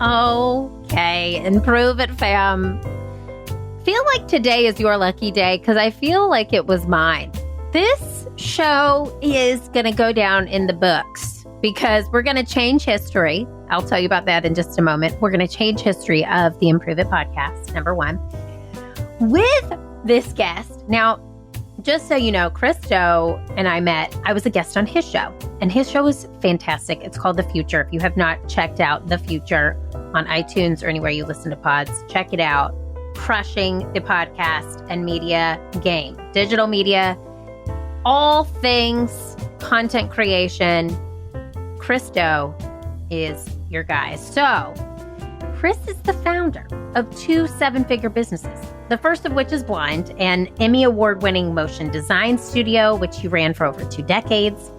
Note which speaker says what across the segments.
Speaker 1: Okay, Improve It fam. Feel like today is your lucky day because I feel like it was mine. This show is going to go down in the books because we're going to change history. I'll tell you about that in just a moment. We're going to change history of the Improve It podcast, number one, with this guest. Now, just so you know, Christo and I met. I was a guest on his show, and his show is fantastic. It's called The Futur. If you have not checked out The Futur on iTunes or anywhere you listen to pods, check it out. Crushing the podcast and media game. Digital media, all things content creation. Christo is your guy. So, Chris is the founder of 2 7-figure businesses. The first of which is Blind, an Emmy Award-winning motion design studio, which he ran for over 2 decades.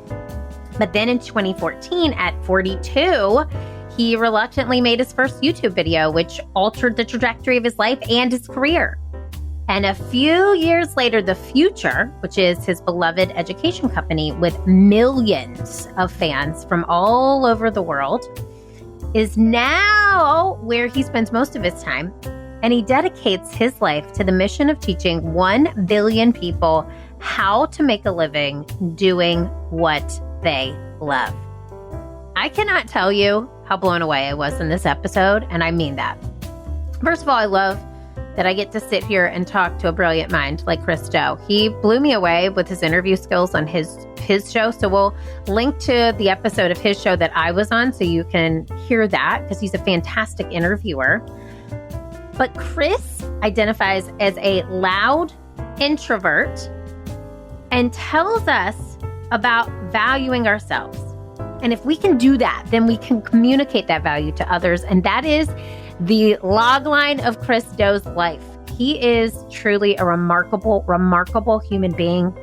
Speaker 1: But then in 2014, at 42, he reluctantly made his first YouTube video, which altered the trajectory of his life and his career. And a few years later, The Futur, which is his beloved education company with millions of fans from all over the world, is now where he spends most of his time. And he dedicates his life to the mission of teaching 1 billion people how to make a living doing what they love. I cannot tell you how blown away I was in this episode, and I mean that. First of all, I love that I get to sit here and talk to a brilliant mind like Christo. He blew me away with his interview skills on his show, so we'll link to the episode of his show that I was on so you can hear that, because he's a fantastic interviewer. But Chris identifies as a loud introvert and tells us about valuing ourselves. And if we can do that, then we can communicate that value to others. And that is the logline of Christo's life. He is truly a remarkable, remarkable human being.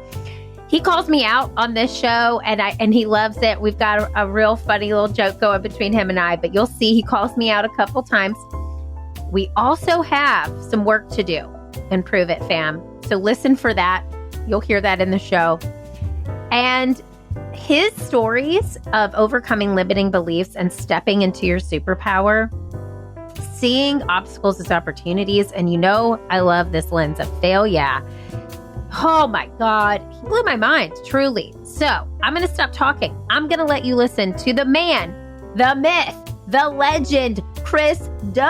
Speaker 1: He calls me out on this show, and he loves it. We've got a real funny little joke going between him and I, but you'll see he calls me out a couple times. We also have some work to do. Improve It, fam. So listen for that. You'll hear that in the show. And his stories of overcoming limiting beliefs and stepping into your superpower, seeing obstacles as opportunities. And you know, I love this lens of fail. Yeah. Oh my God. He blew my mind, truly. So I'm going to stop talking. I'm going to let you listen to the man, the myth, the legend, Chris Do.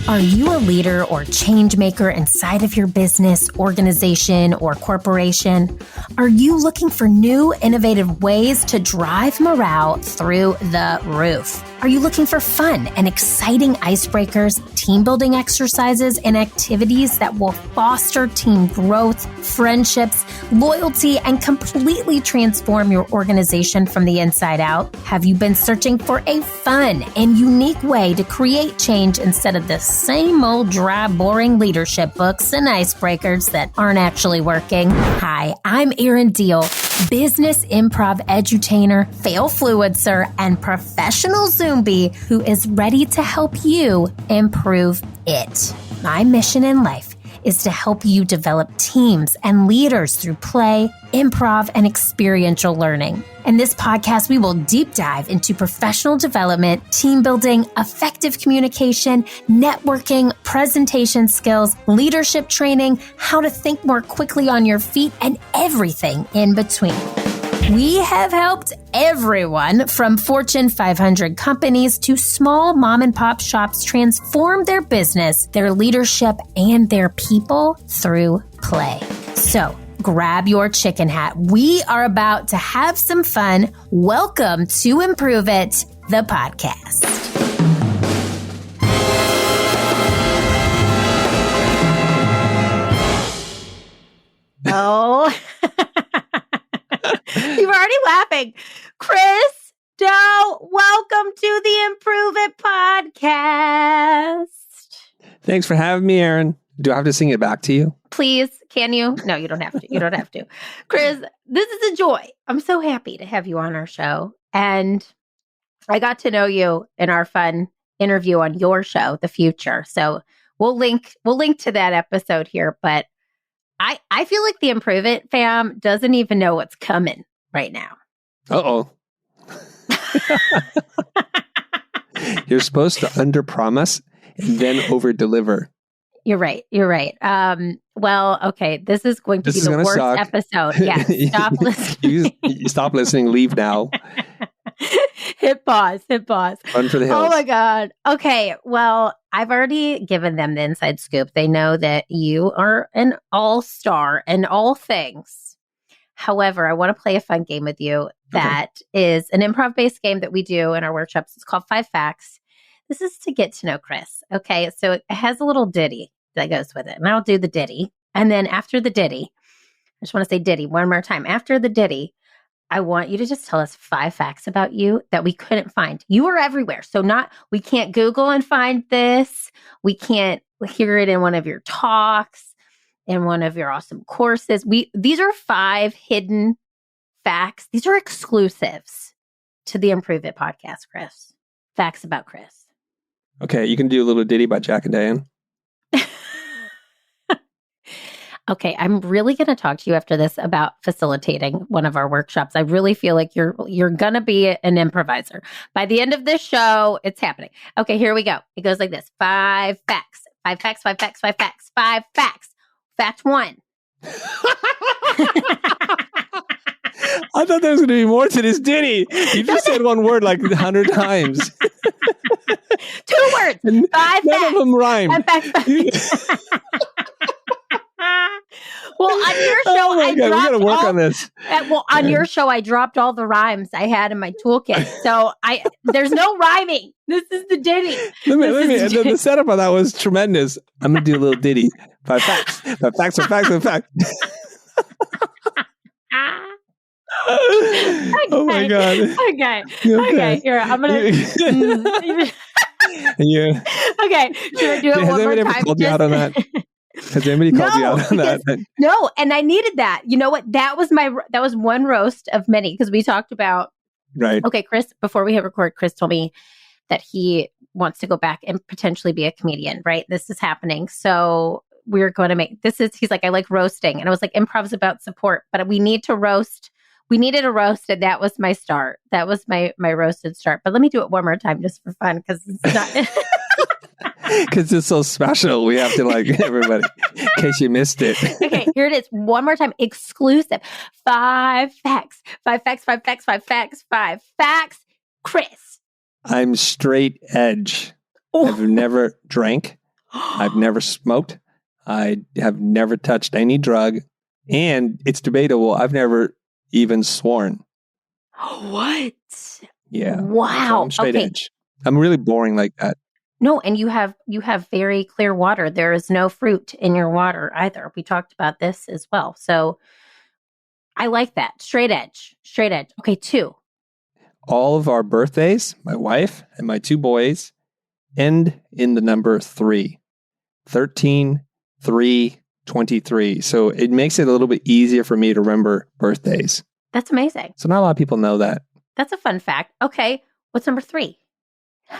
Speaker 2: Are you a leader or change maker inside of your business, organization, or corporation? Are you looking for new, innovative ways to drive morale through the roof? Are you looking for fun and exciting icebreakers, team building exercises, and activities that will foster team growth, friendships, loyalty, and completely transform your organization from the inside out? Have you been searching for a fun and unique way to create change instead of the same old dry, boring leadership books and icebreakers that aren't actually working? Hi, I'm Erin Deal, business improv edutainer, fail fluencer, and professional Zombie who is ready to help you improve it. My mission in life is to help you develop teams and leaders through play, improv, and experiential learning. In this podcast, we will deep dive into professional development, team building, effective communication, networking, presentation skills, leadership training, how to think more quickly on your feet, and everything in between. We have helped everyone from Fortune 500 companies to small mom and pop shops transform their business, their leadership, and their people through play. So grab your chicken hat. We are about to have some fun. Welcome to Improve It, the podcast.
Speaker 1: Oh, you're already laughing. Chris Do, welcome to the Improve It podcast.
Speaker 3: Thanks for having me, Erin. Do I have to sing it back to you?
Speaker 1: Please, can you? No, you don't have to. You don't have to. Chris, this is a joy. I'm so happy to have you on our show. And I got to know you in our fun interview on your show, The Futur. So we'll link to that episode here. But I feel like the Improve It fam doesn't even know what's coming right now.
Speaker 3: Uh-oh. You're supposed to under-promise and then over-deliver.
Speaker 1: You're right. Well, okay. This is going to be the worst episode. Yes. Stop listening.
Speaker 3: You stop listening. Leave now.
Speaker 1: Hit pause.
Speaker 3: Run for the hills.
Speaker 1: Oh my God. Okay. Well, I've already given them the inside scoop. They know that you are an all-star in all things. However, I want to play a fun game with you that is an improv-based game that we do in our workshops. It's called 5 Facts. This is to get to know Chris. Okay. So it has a little ditty that goes with it. And I'll do the ditty. And then after the ditty, I just want to say ditty one more time. After the ditty, I want you to just tell us 5 facts about you that we couldn't find. You are everywhere. So we can't Google and find this. We can't hear it in one of your talks, in one of your awesome courses. These are 5 hidden facts. These are exclusives to the Improve It podcast, Chris. Facts about Chris.
Speaker 3: Okay, you can do a little ditty by Jack and Diane.
Speaker 1: Okay, I'm really going to talk to you after this about facilitating one of our workshops. I really feel like you're going to be an improviser. By the end of this show, it's happening. Okay, here we go. It goes like this. 5 facts. 5 facts, 5 facts, 5 facts. 5 facts. Fact 1.
Speaker 3: I thought there was going to be more to this ditty. You just said one word like 100 times.
Speaker 1: 2 words. 5 facts.
Speaker 3: None of them rhyme.
Speaker 1: 5 facts. Well, on your show,
Speaker 3: we got to work on this.
Speaker 1: On your show, I dropped all the rhymes I had in my toolkit. So there's no rhyming. This is the ditty.
Speaker 3: The setup of that was tremendous. I'm going to do a little ditty. 5 facts. 5 facts, 5 facts, 5 facts. Oh my God.
Speaker 1: Okay. Here, I'm going to...
Speaker 3: Yeah.
Speaker 1: Okay. Should I do it one more time?
Speaker 3: Has anybody ever called you out on that? Has anybody called you out on that?
Speaker 1: No, and I needed that. You know what? That was one roast of many because we talked about.
Speaker 3: Right.
Speaker 1: Okay, Chris. Before we hit record, Chris told me that he wants to go back and potentially be a comedian. Right. This is happening. So we're going to make this is. He's like, I like roasting, and I was like, improv's about support, but we need to roast. We needed a roast, and that was my start. That was my roasted start. But let me do it one more time just for fun because it's not.
Speaker 3: Because it's so special. We have to everybody, in case you missed it.
Speaker 1: Okay, here it is. One more time. Exclusive. 5 facts. 5 facts, 5 facts, 5 facts, 5 facts. Chris.
Speaker 3: I'm straight edge.
Speaker 1: Oh.
Speaker 3: I've never drank. I've never smoked. I have never touched any drug. And it's debatable. I've never even sworn.
Speaker 1: What?
Speaker 3: Yeah.
Speaker 1: Wow.
Speaker 3: So I'm straight edge. I'm really boring like that.
Speaker 1: No, and you have very clear water. There is no fruit in your water either. We talked about this as well. So I like that. Straight edge. Okay, 2.
Speaker 3: All of our birthdays, my wife and my 2 boys, end in the number 3. 13, 3, 23. So it makes it a little bit easier for me to remember birthdays.
Speaker 1: That's amazing.
Speaker 3: So not a lot of people know that.
Speaker 1: That's a fun fact. Okay, what's number 3?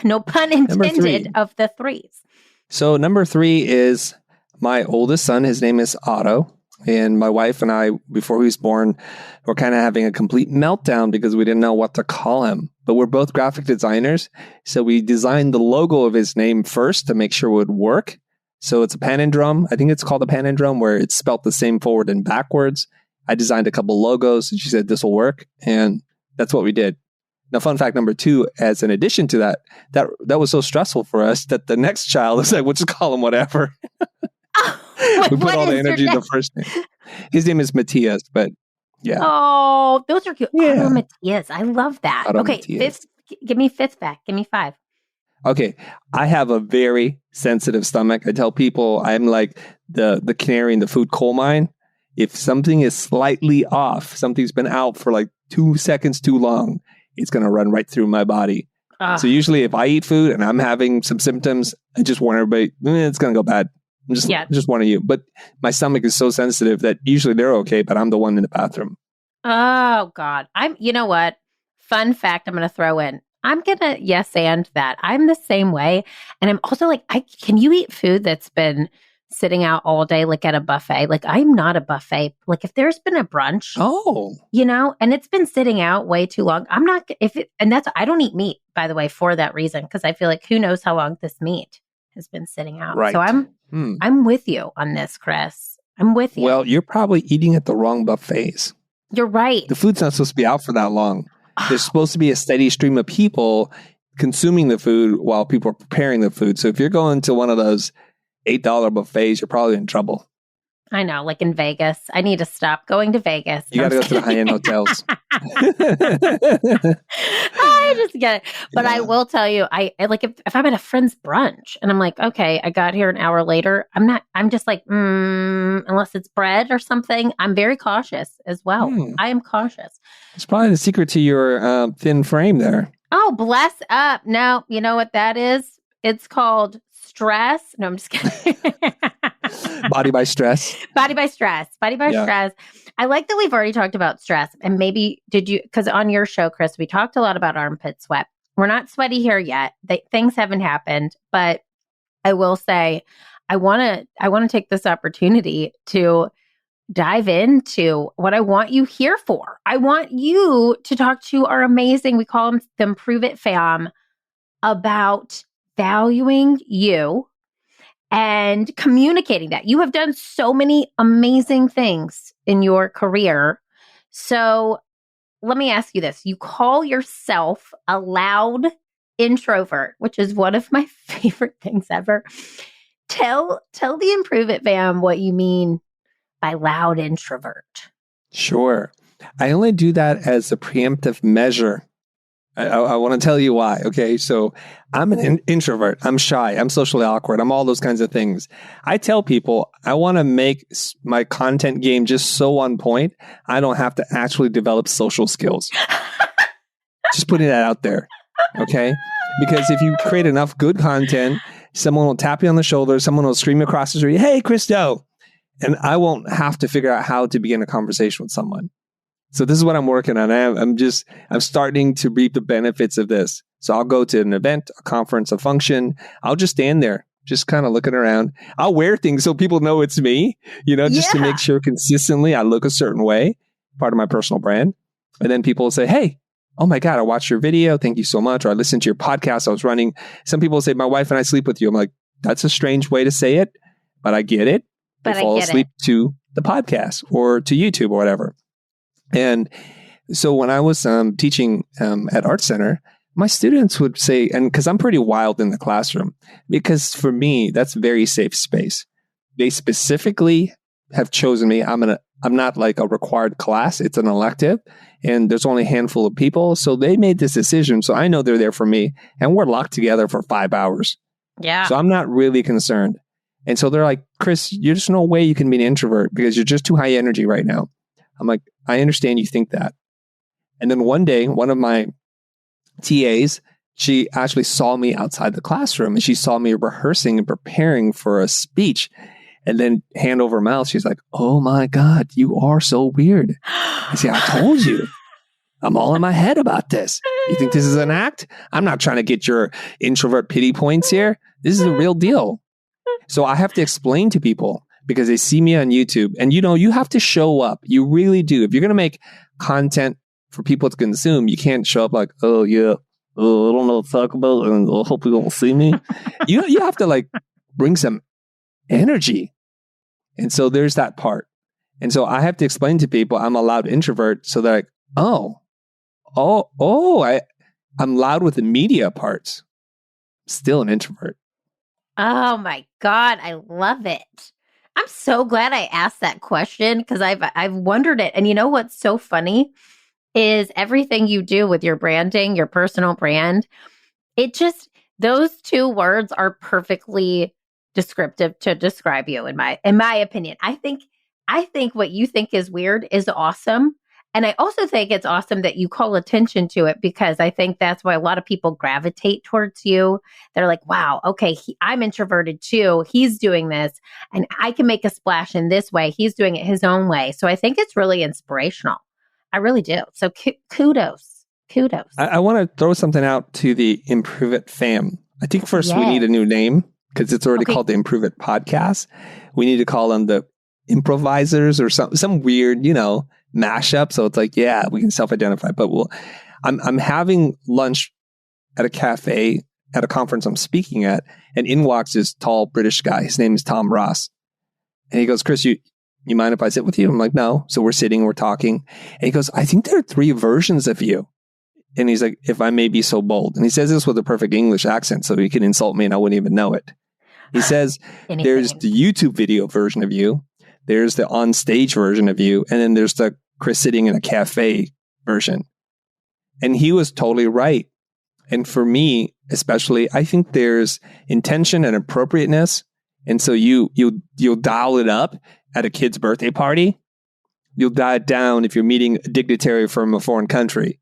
Speaker 1: No pun intended of the 3s.
Speaker 3: So number 3 is my oldest son. His name is Otto. And my wife and I, before he was born, were kind of having a complete meltdown because we didn't know what to call him. But we're both graphic designers. So we designed the logo of his name first to make sure it would work. So it's a palindrome. I think it's called a palindrome where it's spelled the same forward and backwards. I designed a couple logos and she said, this will work. And that's what we did. Now, fun fact number 2, as an addition to that was so stressful for us that the next child is like, we'll just call him whatever. We put all the energy in the first name. His name is Matthias, but yeah.
Speaker 1: Oh, those are cute.
Speaker 3: Yeah.
Speaker 1: Otto Matthias. I love that.
Speaker 3: Otto
Speaker 1: Okay,
Speaker 3: Matthias.
Speaker 1: Give me 5th fact. Give me 5.
Speaker 3: Okay, I have a very sensitive stomach. I tell people I'm like the canary in the food coal mine. If something is slightly off, something's been out for like 2 seconds too long, it's going to run right through my body. So usually if I eat food and I'm having some symptoms, I just warn everybody, it's going to go bad. I'm just warning you. But my stomach is so sensitive that usually they're okay, but I'm the one in the bathroom.
Speaker 1: Oh, God. You know what? Fun fact I'm going to throw in. I'm going to yes and that. I'm the same way. And I'm also like, can you eat food that's been sitting out all day, like at a buffet. Like I'm not a buffet. Like if there's been a brunch, and it's been sitting out way too long, I'm not, I don't eat meat, by the way, for that reason, because I feel like who knows how long this meat has been sitting out.
Speaker 3: Right.
Speaker 1: So I'm with you on this, Chris. I'm with you.
Speaker 3: Well, you're probably eating at the wrong buffets.
Speaker 1: You're right.
Speaker 3: The food's not supposed to be out for that long. There's supposed to be a steady stream of people consuming the food while people are preparing the food. So if you're going to one of those $8 buffets, you're probably in trouble.
Speaker 1: I know, like in Vegas. I need to stop going to Vegas.
Speaker 3: You got to go to the high-end hotels.
Speaker 1: I just get it. But I will tell you, I like if I'm at a friend's brunch and I'm like, okay, I got here an hour later. I'm just like, unless it's bread or something, I'm very cautious as well. I am cautious. It's
Speaker 3: probably the secret to your thin frame there.
Speaker 1: Oh, bless up. No, you know what that is? It's called stress. No, I'm just kidding.
Speaker 3: Body by stress.
Speaker 1: Body by stress. I like that we've already talked about stress. And maybe because on your show, Chris, we talked a lot about armpit sweat. We're not sweaty here yet. Things haven't happened. But I will say, I want to take this opportunity to dive into what I want you here for. I want you to talk to our amazing, we call them the Improve It fam, about valuing you and communicating that. You have done so many amazing things in your career. So let me ask you this. You call yourself a loud introvert, which is one of my favorite things ever. Tell the Improve It fam what you mean by loud introvert.
Speaker 3: Sure. I only do that as a preemptive measure. I want to tell you why. Okay. So I'm an introvert. I'm shy. I'm socially awkward. I'm all those kinds of things. I tell people I want to make my content game just so on point, I don't have to actually develop social skills. Just putting that out there. Okay. Because if you create enough good content, someone will tap you on the shoulder. Someone will scream across the street, "Hey, Christo." And I won't have to figure out how to begin a conversation with someone. So this is what I'm working on. I'm starting to reap the benefits of this. So I'll go to an event, a conference, a function. I'll just stand there, just kind of looking around. I'll wear things so people know it's me, just to make sure consistently I look a certain way, part of my personal brand. And then people will say, "Hey, oh my God, I watched your video. Thank you so much." Or I listened to your podcast I was running. Some people say, "My wife and I sleep with you." I'm like, that's a strange way to say it, but I get it. They fall asleep to the podcast or to YouTube or whatever. And so when I was teaching at Art Center, my students would say, and because I'm pretty wild in the classroom, because for me, that's very safe space. They specifically have chosen me. I'm not like a required class. It's an elective and there's only a handful of people. So they made this decision. So I know they're there for me and we're locked together for 5 hours.
Speaker 1: Yeah.
Speaker 3: So I'm not really concerned. And so they're like, "Chris, there's no way you can be an introvert because you're just too high energy right now." I'm like, "I understand you think that." And then one day, one of my TAs, she actually saw me outside the classroom and she saw me rehearsing and preparing for a speech. And then hand over mouth, she's like, "Oh my God, you are so weird." I say, "I told you. I'm all in my head about this. You think this is an act? I'm not trying to get your introvert pity points here. This is the real deal." So I have to explain to people because they see me on YouTube and you have to show up. You really do. If you're going to make content for people to consume, you can't show up like, "Oh yeah, I don't know what to talk about and I hope you don't see me." You have to like bring some energy. And so there's that part. And so I have to explain to people I'm a loud introvert so they're like, I'm loud with the media parts. Still an introvert.
Speaker 1: Oh my God, I love it. I'm so glad I asked that question because I've wondered it. And you know what's so funny is everything you do with your branding, your personal brand, those two words are perfectly descriptive to describe you in my opinion. I think what you think is weird is awesome. And I also think it's awesome that you call attention to it because I think that's why a lot of people gravitate towards you. They're like, "Wow, okay, I'm introverted too. He's doing this and I can make a splash in this way. He's doing it his own way." So I think it's really inspirational. I really do. So kudos.
Speaker 3: I want to throw something out to the Improve It fam. I think first we need a new name because it's already called the Improve It podcast. We need to call them the improvisers or some weird, mashup. So it's like, yeah, we can self-identify. But I'm having lunch at a cafe at a conference I'm speaking at, and in walks this tall British guy. His name is Tom Ross. And he goes, Chris, you mind if I sit with you? I'm like, no. So we're sitting, we're talking. And he goes, I think there are 3 versions of you. And he's like, if I may be so bold. And he says this with a perfect English accent, so he can insult me and I wouldn't even know it. He says, there's the YouTube video version of you. There's the on-stage version of you. And then there's the Chris sitting in a cafe version. And he was totally right. And for me, especially, I think there's intention and appropriateness. And so you'll dial it up at a kid's birthday party. You'll dial it down if you're meeting a dignitary from a foreign country.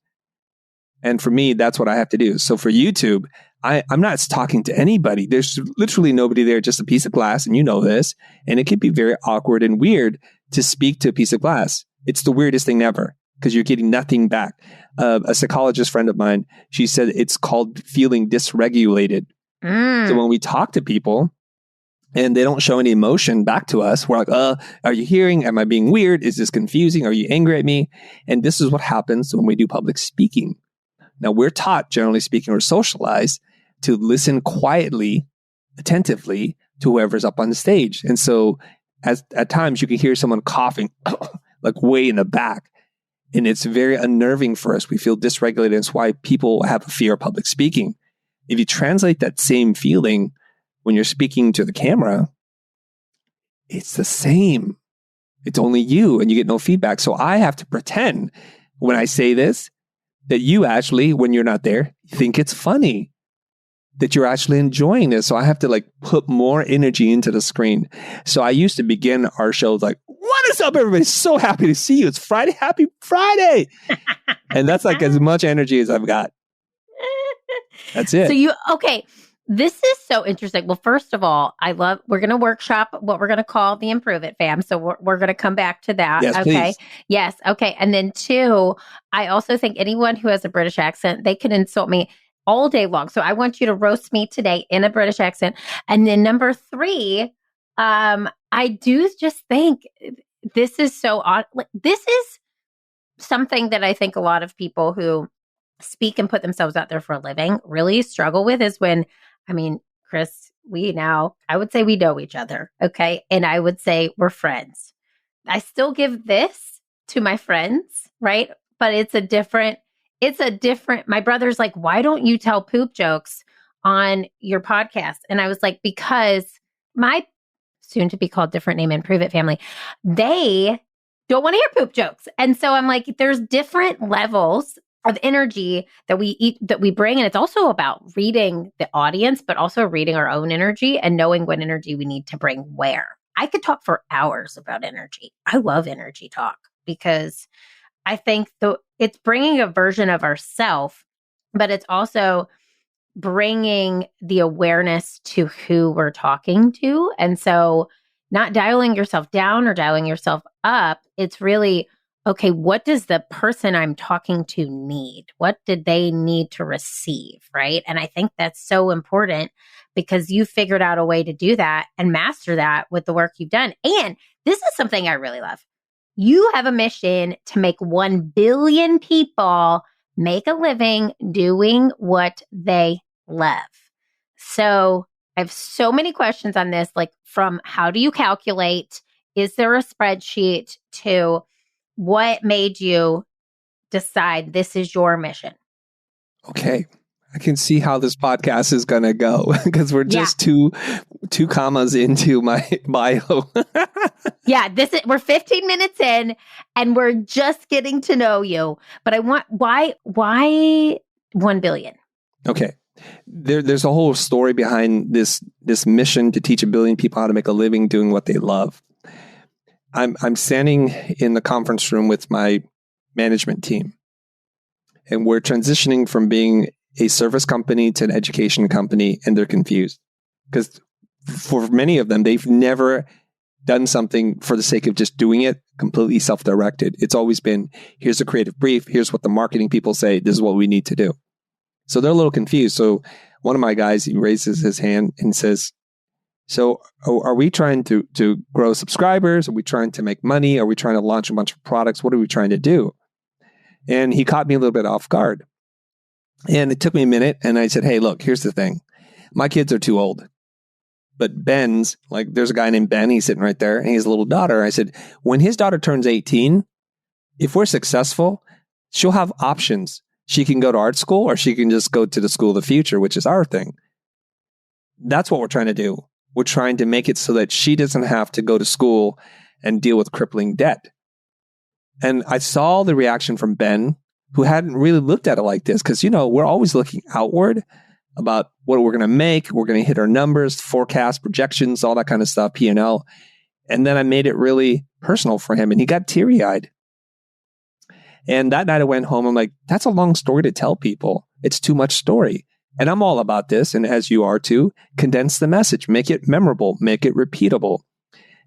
Speaker 3: And for me, that's what I have to do. So for YouTube, I'm not talking to anybody. There's literally nobody there, just a piece of glass. And you know this. And it can be very awkward and weird to speak to a piece of glass. It's the weirdest thing ever because you're getting nothing back. A psychologist friend of mine, she said it's called feeling dysregulated. So when we talk to people and they don't show any emotion back to us, we're like, are you hearing? Am I being weird? Is this confusing? Are you angry at me? And this is what happens when we do public speaking. Now, we're taught, generally speaking, or socialized to listen quietly, attentively to whoever's up on the stage. And so at times you can hear someone coughing like way in the back. And it's very unnerving for us. We feel dysregulated. It's why people have a fear of public speaking. If you translate that same feeling when you're speaking to the camera, it's the same. It's only you and you get no feedback. So I have to pretend when I say this that you actually, when you're not there, think it's funny, that you're actually enjoying this. So I have to put more energy into the screen. So I used to begin our shows like, what is up, everybody? So happy to see you. It's Friday. Happy Friday. And that's as much energy as I've got. That's it.
Speaker 1: So this is so interesting. Well, first of all, we're going to workshop what we're going to call the Improve It fam. So we're going to come back to that.
Speaker 3: Yes,
Speaker 1: okay.
Speaker 3: Please.
Speaker 1: Yes. Okay. And then 2, I also think anyone who has a British accent, they can insult me all day long. So I want you to roast me today in a British accent. And then number 3, I do just think this is so odd. This is something that I think a lot of people who speak and put themselves out there for a living really struggle with is when, Chris, I would say we know each other. Okay. And I would say we're friends. I still give this to my friends, right? But it's a different, my brother's like, why don't you tell poop jokes on your podcast? And I was like, because my soon to be called different name, Improve It family, they don't want to hear poop jokes. And so I'm like, there's different levels of energy that we bring. And it's also about reading the audience, but also reading our own energy and knowing what energy we need to bring where. I could talk for hours about energy. I love energy talk because I think it's bringing a version of ourself, but it's also bringing the awareness to who we're talking to. And so not dialing yourself down or dialing yourself up. It's really, okay, what does the person I'm talking to need? What did they need to receive, right? And I think that's so important because you figured out a way to do that and master that with the work you've done. And this is something I really love. You have a mission to make 1 billion people make a living doing what they love. So I have so many questions on this, from how do you calculate? Is there a spreadsheet to what made you decide this is your mission?
Speaker 3: Okay. I can see how this podcast is going to go because we're just two commas into my bio.
Speaker 1: Yeah, we're 15 minutes in and we're just getting to know you. But I want, why 1 billion?
Speaker 3: Okay. There's a whole story behind this mission to teach 1 billion people how to make a living doing what they love. I'm standing in the conference room with my management team, and we're transitioning from being a service company to an education company, and they're confused because for many of them, they've never done something for the sake of just doing it, completely self-directed. It's always been, here's a creative brief, here's what the marketing people say, this is what we need to do. So they're a little confused. So one of my guys, he raises his hand and says, So are we trying to grow subscribers? Are we trying to make money? Are we trying to launch a bunch of products? What are we trying to do? And he caught me a little bit off guard. And it took me a minute. And I said, hey, look, here's the thing. My kids are too old. But Ben's, like, there's a guy named Ben. He's sitting right there. And he has a little daughter. I said, when his daughter turns 18, if we're successful, she'll have options. She can go to art school or she can just go to the school of the future, which is our thing. That's what we're trying to do. We're trying to make it so that she doesn't have to go to school and deal with crippling debt. And I saw the reaction from Ben, who hadn't really looked at it like this, because, we're always looking outward about what we're going to make. We're going to hit our numbers, forecast, projections, all that kind of stuff, P&L. And then I made it really personal for him, and he got teary-eyed. And that night I went home, I'm like, that's a long story to tell people. It's too much story. And I'm all about this, and as you are too, condense the message, make it memorable, make it repeatable.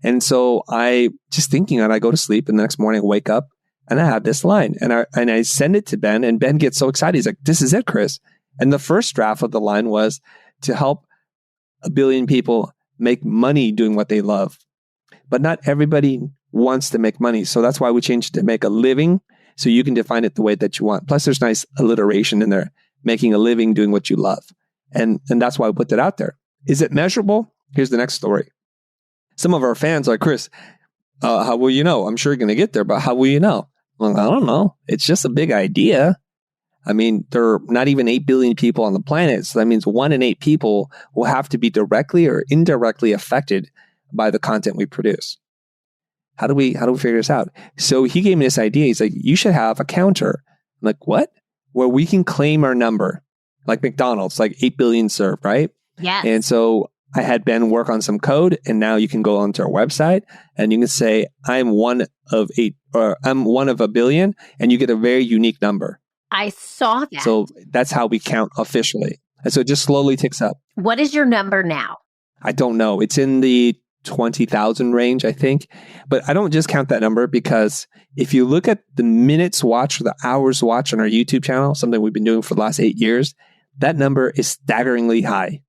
Speaker 3: And so I just thinking that I go to sleep and the next morning I wake up and I have this line and I send it to Ben, and Ben gets so excited. He's like, this is it, Chris. And the first draft of the line was to help 1 billion people make money doing what they love. But not everybody wants to make money. So that's why we changed it to make a living, so you can define it the way that you want. Plus there's nice alliteration in there, making a living doing what you love. And that's why I put that out there. Is it measurable? Here's the next story. Some of our fans are like, Chris, how will you know? I'm sure you're going to get there, but how will you know? Well, I don't know. It's just a big idea. I mean, there are not even 8 billion people on the planet. So that means 1 in 8 people will have to be directly or indirectly affected by the content we produce. How do we figure this out? So he gave me this idea. He's like, you should have a counter. I'm like, what? Where we can claim our number, like McDonald's, like 8 billion served, right?
Speaker 1: Yeah.
Speaker 3: And so I had Ben work on some code, and now you can go onto our website and you can say, I'm one of 8, or I'm one of 1 billion, and you get a very unique number.
Speaker 1: I saw that.
Speaker 3: So that's how we count officially. And so it just slowly ticks up.
Speaker 1: What is your number now?
Speaker 3: I don't know. It's in the 20,000 range, I think. But I don't just count that number, because if you look at the minutes watched or the hours watched on our YouTube channel, something we've been doing for the last 8 years, that number is staggeringly high.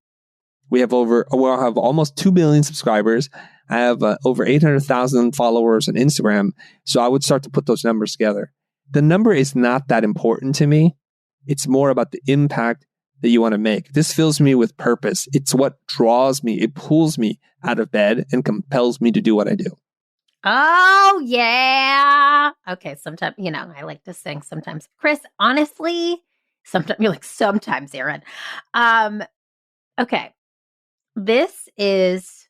Speaker 3: We'll have almost 2 billion subscribers. I have over 800,000 followers on Instagram. So I would start to put those numbers together. The number is not that important to me. It's more about the impact that you want to make. This fills me with purpose. It's what draws me. It pulls me out of bed and compels me to do what I do.
Speaker 1: Oh, yeah. Okay. Sometimes, I like to sing sometimes. Chris, honestly, sometimes you're like, sometimes, Aaron. Okay. This is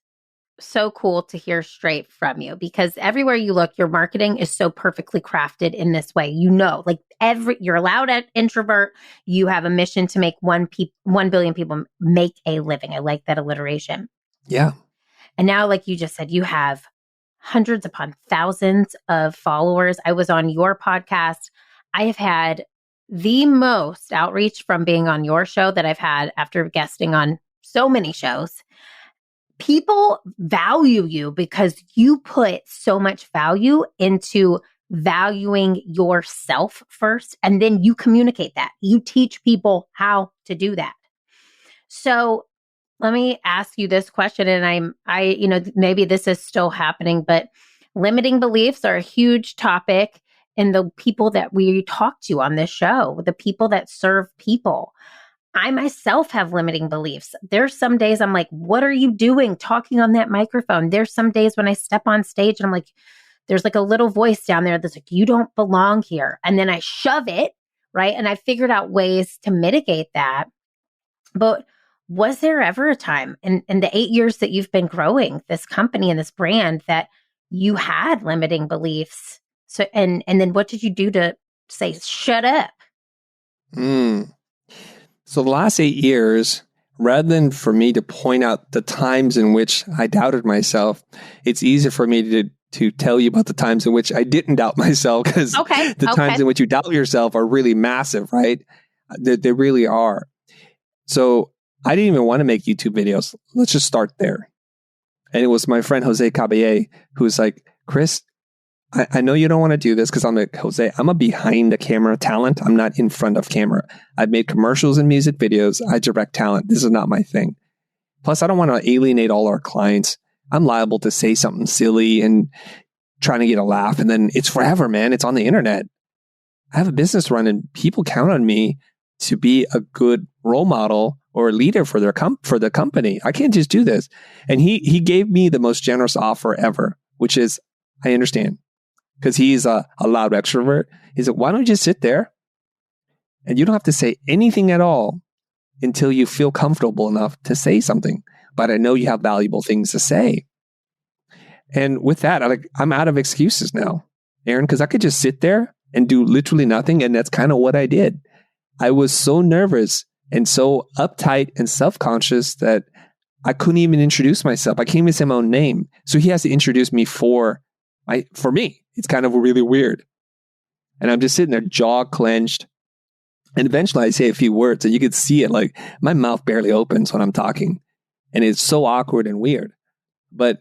Speaker 1: so cool to hear straight from you, because everywhere you look, your marketing is so perfectly crafted in this way. You're allowed at introvert. You have a mission to make 1 billion people make a living. I like that alliteration.
Speaker 3: Yeah.
Speaker 1: And now, like you just said, you have hundreds upon thousands of followers. I was on your podcast. I have had the most outreach from being on your show that I've had after guesting on so many shows. People value you because you put so much value into valuing yourself first, and then you communicate that. You teach people how to do that. So let me ask you this question, and maybe this is still happening, but limiting beliefs are a huge topic in the people that we talk to on this show, the people that serve people. I myself have limiting beliefs. There's some days I'm like, what are you doing talking on that microphone? There's some days when I step on stage and I'm like, there's like a little voice down there that's like, you don't belong here. And then I shove it, right? And I figured out ways to mitigate that. But was there ever a time in the 8 years that you've been growing this company and this brand that you had limiting beliefs? So, and then what did you do to say, shut up?
Speaker 3: So the last 8 years, rather than for me to point out the times in which I doubted myself, it's easier for me to tell you about the times in which I didn't doubt myself, because times in which you doubt yourself are really massive, right? They really are. So I didn't even want to make YouTube videos. Let's just start there. And it was my friend Jose Caballé who was like, Chris, I know you don't want to do this, because I'm like, Jose, I'm a behind the camera talent. I'm not in front of camera. I've made commercials and music videos. I direct talent. This is not my thing. Plus, I don't want to alienate all our clients. I'm liable to say something silly and trying to get a laugh, and then it's forever, man. It's on the internet. I have a business run, and people count on me to be a good role model or a leader for the company. I can't just do this. And he gave me the most generous offer ever, which is, I understand, because he's a loud extrovert. He said, why don't you just sit there and you don't have to say anything at all until you feel comfortable enough to say something. But I know you have valuable things to say. And with that, I'm out of excuses now, Aaron, because I could just sit there and do literally nothing. And that's kind of what I did. I was so nervous and so uptight and self-conscious that I couldn't even introduce myself. I can't even say my own name. So he has to introduce me for me. It's kind of really weird. And I'm just sitting there, jaw clenched. And eventually I say a few words and you could see it, like my mouth barely opens when I'm talking. And it's so awkward and weird. But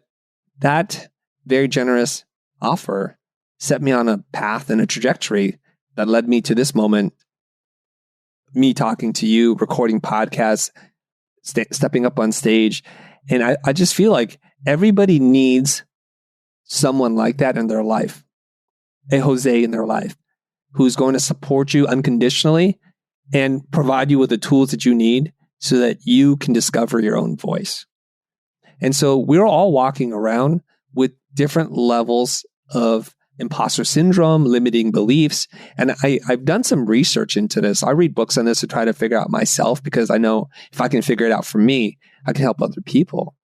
Speaker 3: that very generous offer set me on a path and a trajectory that led me to this moment, me talking to you, recording podcasts, stepping up on stage. And I just feel like everybody needs someone like that in their life, a Jose in their life, who's going to support you unconditionally and provide you with the tools that you need so that you can discover your own voice. And so we're all walking around with different levels of imposter syndrome, limiting beliefs. And I've done some research into this. I read books on this to try to figure out myself, because I know if I can figure it out for me, I can help other people.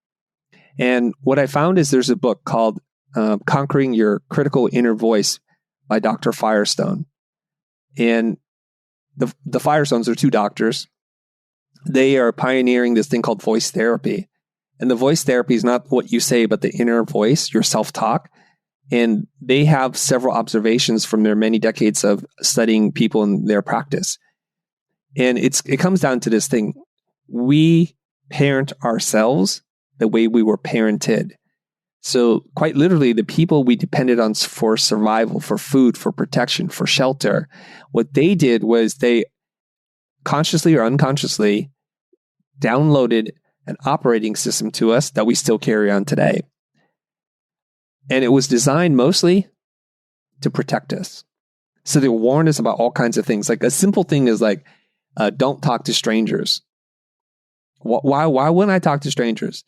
Speaker 3: And what I found is there's a book called Conquering Your Critical Inner Voice by Dr. Firestone. And the Firestones are two doctors. They are pioneering this thing called voice therapy. And the voice therapy is not what you say, but the inner voice, your self-talk. And they have several observations from their many decades of studying people in their practice. And it comes down to this thing. We parent ourselves the way we were parented. So quite literally, the people we depended on for survival, for food, for protection, for shelter, what they did was they consciously or unconsciously downloaded an operating system to us that we still carry on today. And it was designed mostly to protect us. So they warned us about all kinds of things. Like a simple thing is like, don't talk to strangers. Why wouldn't I talk to strangers?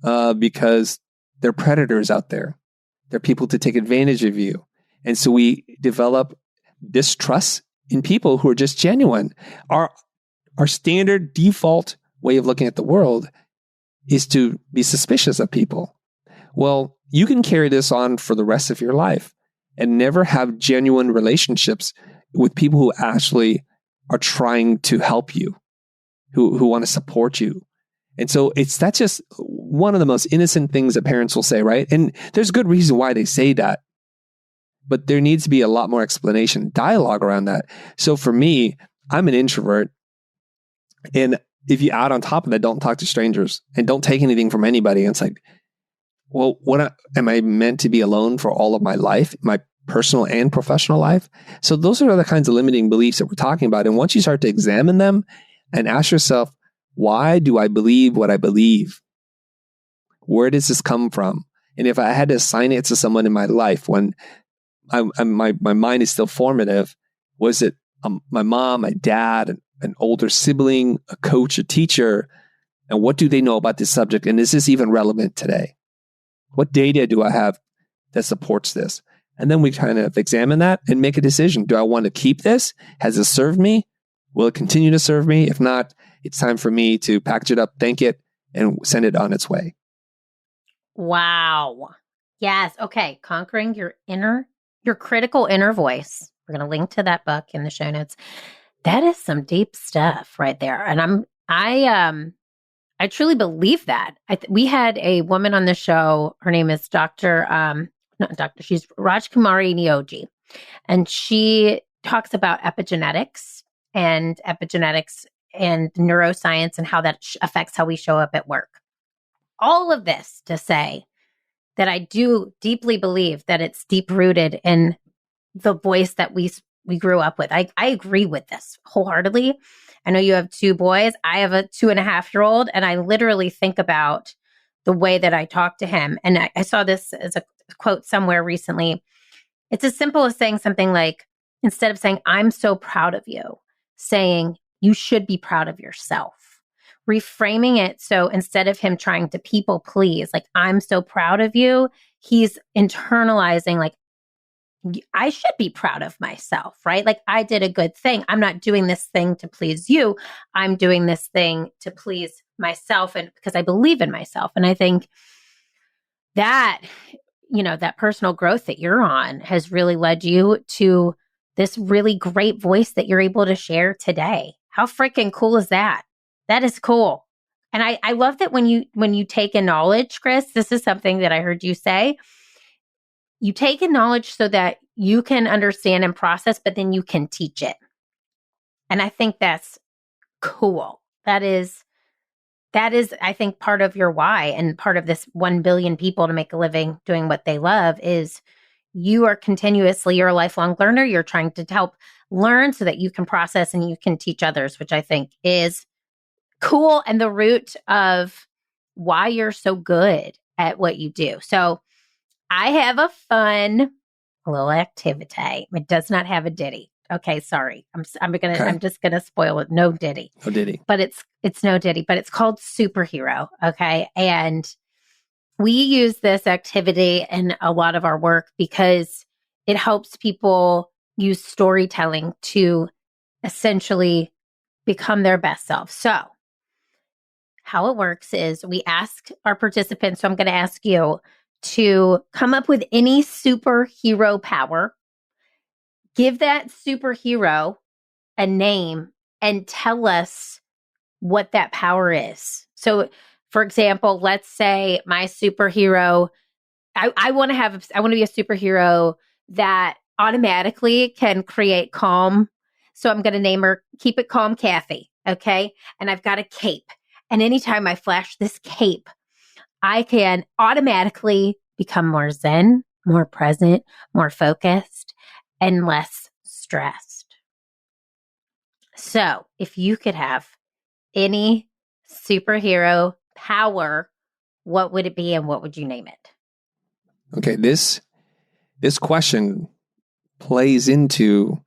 Speaker 3: Because they're predators out there. They're people to take advantage of you. And so we develop distrust in people who are just genuine. Our standard default way of looking at the world is to be suspicious of people. Well, you can carry this on for the rest of your life and never have genuine relationships with people who actually are trying to help you, who want to support you. And so that's just one of the most innocent things that parents will say, right? And there's good reason why they say that. But there needs to be a lot more explanation, dialogue around that. So for me, I'm an introvert. And if you add on top of that, don't talk to strangers and don't take anything from anybody. And it's like, well, am I meant to be alone for all of my life, my personal and professional life? So those are the kinds of limiting beliefs that we're talking about. And once you start to examine them and ask yourself, why do I believe what I believe? Where does this come from? And if I had to assign it to someone in my life when my mind is still formative, was it my mom, my dad, an older sibling, a coach, a teacher? And what do they know about this subject? And is this even relevant today? What data do I have that supports this? And then we kind of examine that and make a decision. Do I want to keep this? Has it served me? Will it continue to serve me? If not, it's time for me to package it up, thank it, and send it on its way.
Speaker 1: Wow. Yes. Okay. Conquering your critical inner voice. We're going to link to that book in the show notes. That is some deep stuff right there. And I truly believe that. We had a woman on the show. Her name is she's Rajkumari Neoji. And she talks about epigenetics and neuroscience and how that affects how we show up at work. All of this to say that I do deeply believe that it's deep rooted in the voice that we grew up with. I agree with this wholeheartedly. I know you have 2 boys. I have a 2.5-year-old, and I literally think about the way that I talk to him. And I saw this as a quote somewhere recently. It's as simple as saying something like, instead of saying, I'm so proud of you, saying, you should be proud of yourself. Reframing it so instead of him trying to people please, like, I'm so proud of you, he's internalizing, like, I should be proud of myself, right? Like, I did a good thing. I'm not doing this thing to please you. I'm doing this thing to please myself and because I believe in myself. And I think that, that personal growth that you're on has really led you to this really great voice that you're able to share today. How freaking cool is that? That is cool. And I love that when you take in knowledge, Chris, this is something that I heard you say. You take in knowledge so that you can understand and process, but then you can teach it. And I think that's cool. That is, I think, part of your why, and part of this 1 billion people to make a living doing what they love is you're a lifelong learner. You're trying to help learn so that you can process and you can teach others, which I think is cool and the root of why you're so good at what you do. So I have a fun little activity. It does not have a ditty. Okay, sorry. I'm just gonna spoil it. No ditty.
Speaker 3: No ditty.
Speaker 1: But it's no ditty, but it's called Superhero. Okay. And we use this activity in a lot of our work because it helps people use storytelling to essentially become their best self. So how it works is we ask our participants, so I'm going to ask you to come up with any superhero power, give that superhero a name, and tell us what that power is. So, for example, let's say my superhero, I want to be a superhero that automatically can create calm. So I'm going to name her Keep It Calm Kathy. Okay. And I've got a cape. And anytime I flash this cape, I can automatically become more zen, more present, more focused, and less stressed. So if you could have any superhero power, what would it be and what would you name it?
Speaker 3: Okay, this question plays into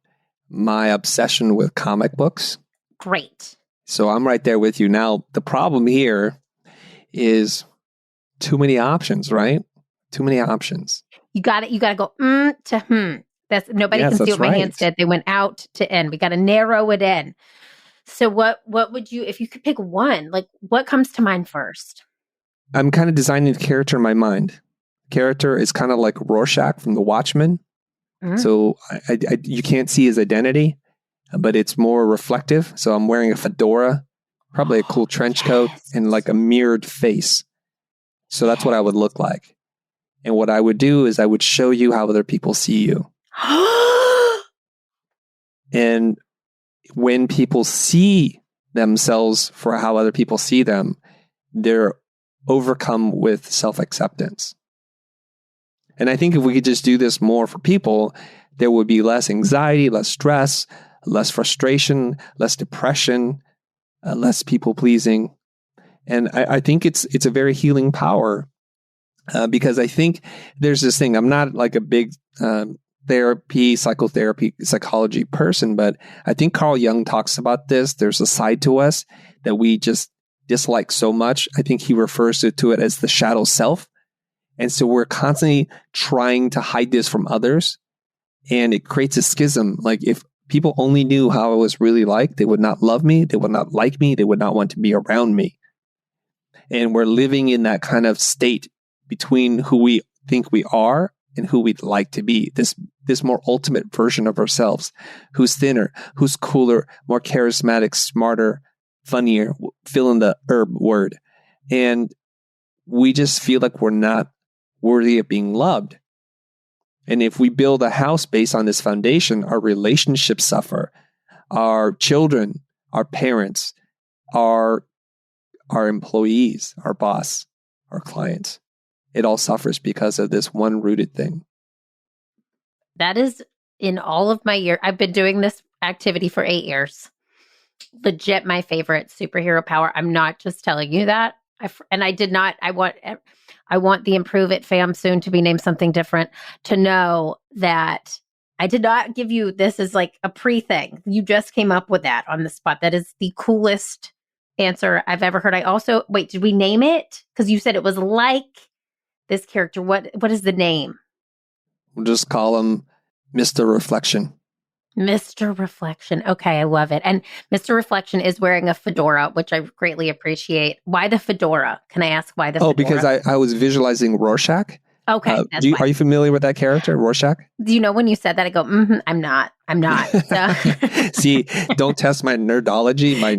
Speaker 3: my obsession with comic books.
Speaker 1: Great.
Speaker 3: So I'm right there with you. Now, the problem here is too many options, right? Too many options.
Speaker 1: You got to go to That's nobody can see what my hands did. They went out to in. We got to narrow it in. So what would you, if you could pick one, like what comes to mind first?
Speaker 3: I'm kind of designing the character in my mind. Character is kind of like Rorschach from The Watchmen. Mm-hmm. So you can't see his identity, but it's more reflective. So I'm wearing a fedora, probably a cool trench coat, and like a mirrored face. So that's what I would look like. And what I would do is I would show you how other people see you. And when people see themselves for how other people see them, they're overcome with self-acceptance. And I think if we could just do this more for people, there would be less anxiety, less stress, less frustration, less depression, less people-pleasing. And I think it's a very healing power because I think there's this thing. I'm not like a big psychotherapy, psychology person, but I think Carl Jung talks about this. There's a side to us that we just dislike so much. I think he refers to it as the shadow self. And so we're constantly trying to hide this from others. And it creates a schism. Like if people only knew how I was really like, they would not love me. They would not like me. They would not want to be around me. And we're living in that kind of state between who we think we are and who we'd like to be. This more ultimate version of ourselves, who's thinner, who's cooler, more charismatic, smarter, funnier, fill in the herb word. And we just feel like we're not worthy of being loved. And if we build a house based on this foundation, our relationships suffer. Our children, our parents, our employees, our boss, our clients, it all suffers because of this one rooted thing.
Speaker 1: That is in all of my years. I've been doing this activity for 8 years. legit my favorite superhero power. I'm not just telling you that. I want the Improve It fam, soon to be named something different, to know that I did not give you this as like a pre-thing. You just came up with that on the spot. That is the coolest answer I've ever heard. I also, wait, did we name it? Because you said it was like this character. What is the name?
Speaker 3: We'll just call him Mr. Reflection.
Speaker 1: Mr. Reflection. Okay, I love it. And Mr. Reflection is wearing a fedora, which I greatly appreciate. Why the fedora? Can I ask why the fedora?
Speaker 3: Oh, because I was visualizing Rorschach.
Speaker 1: Okay.
Speaker 3: Are you familiar with that character, Rorschach?
Speaker 1: Do you know when you said that, I go, I'm not. So.
Speaker 3: See, don't test my nerdology, my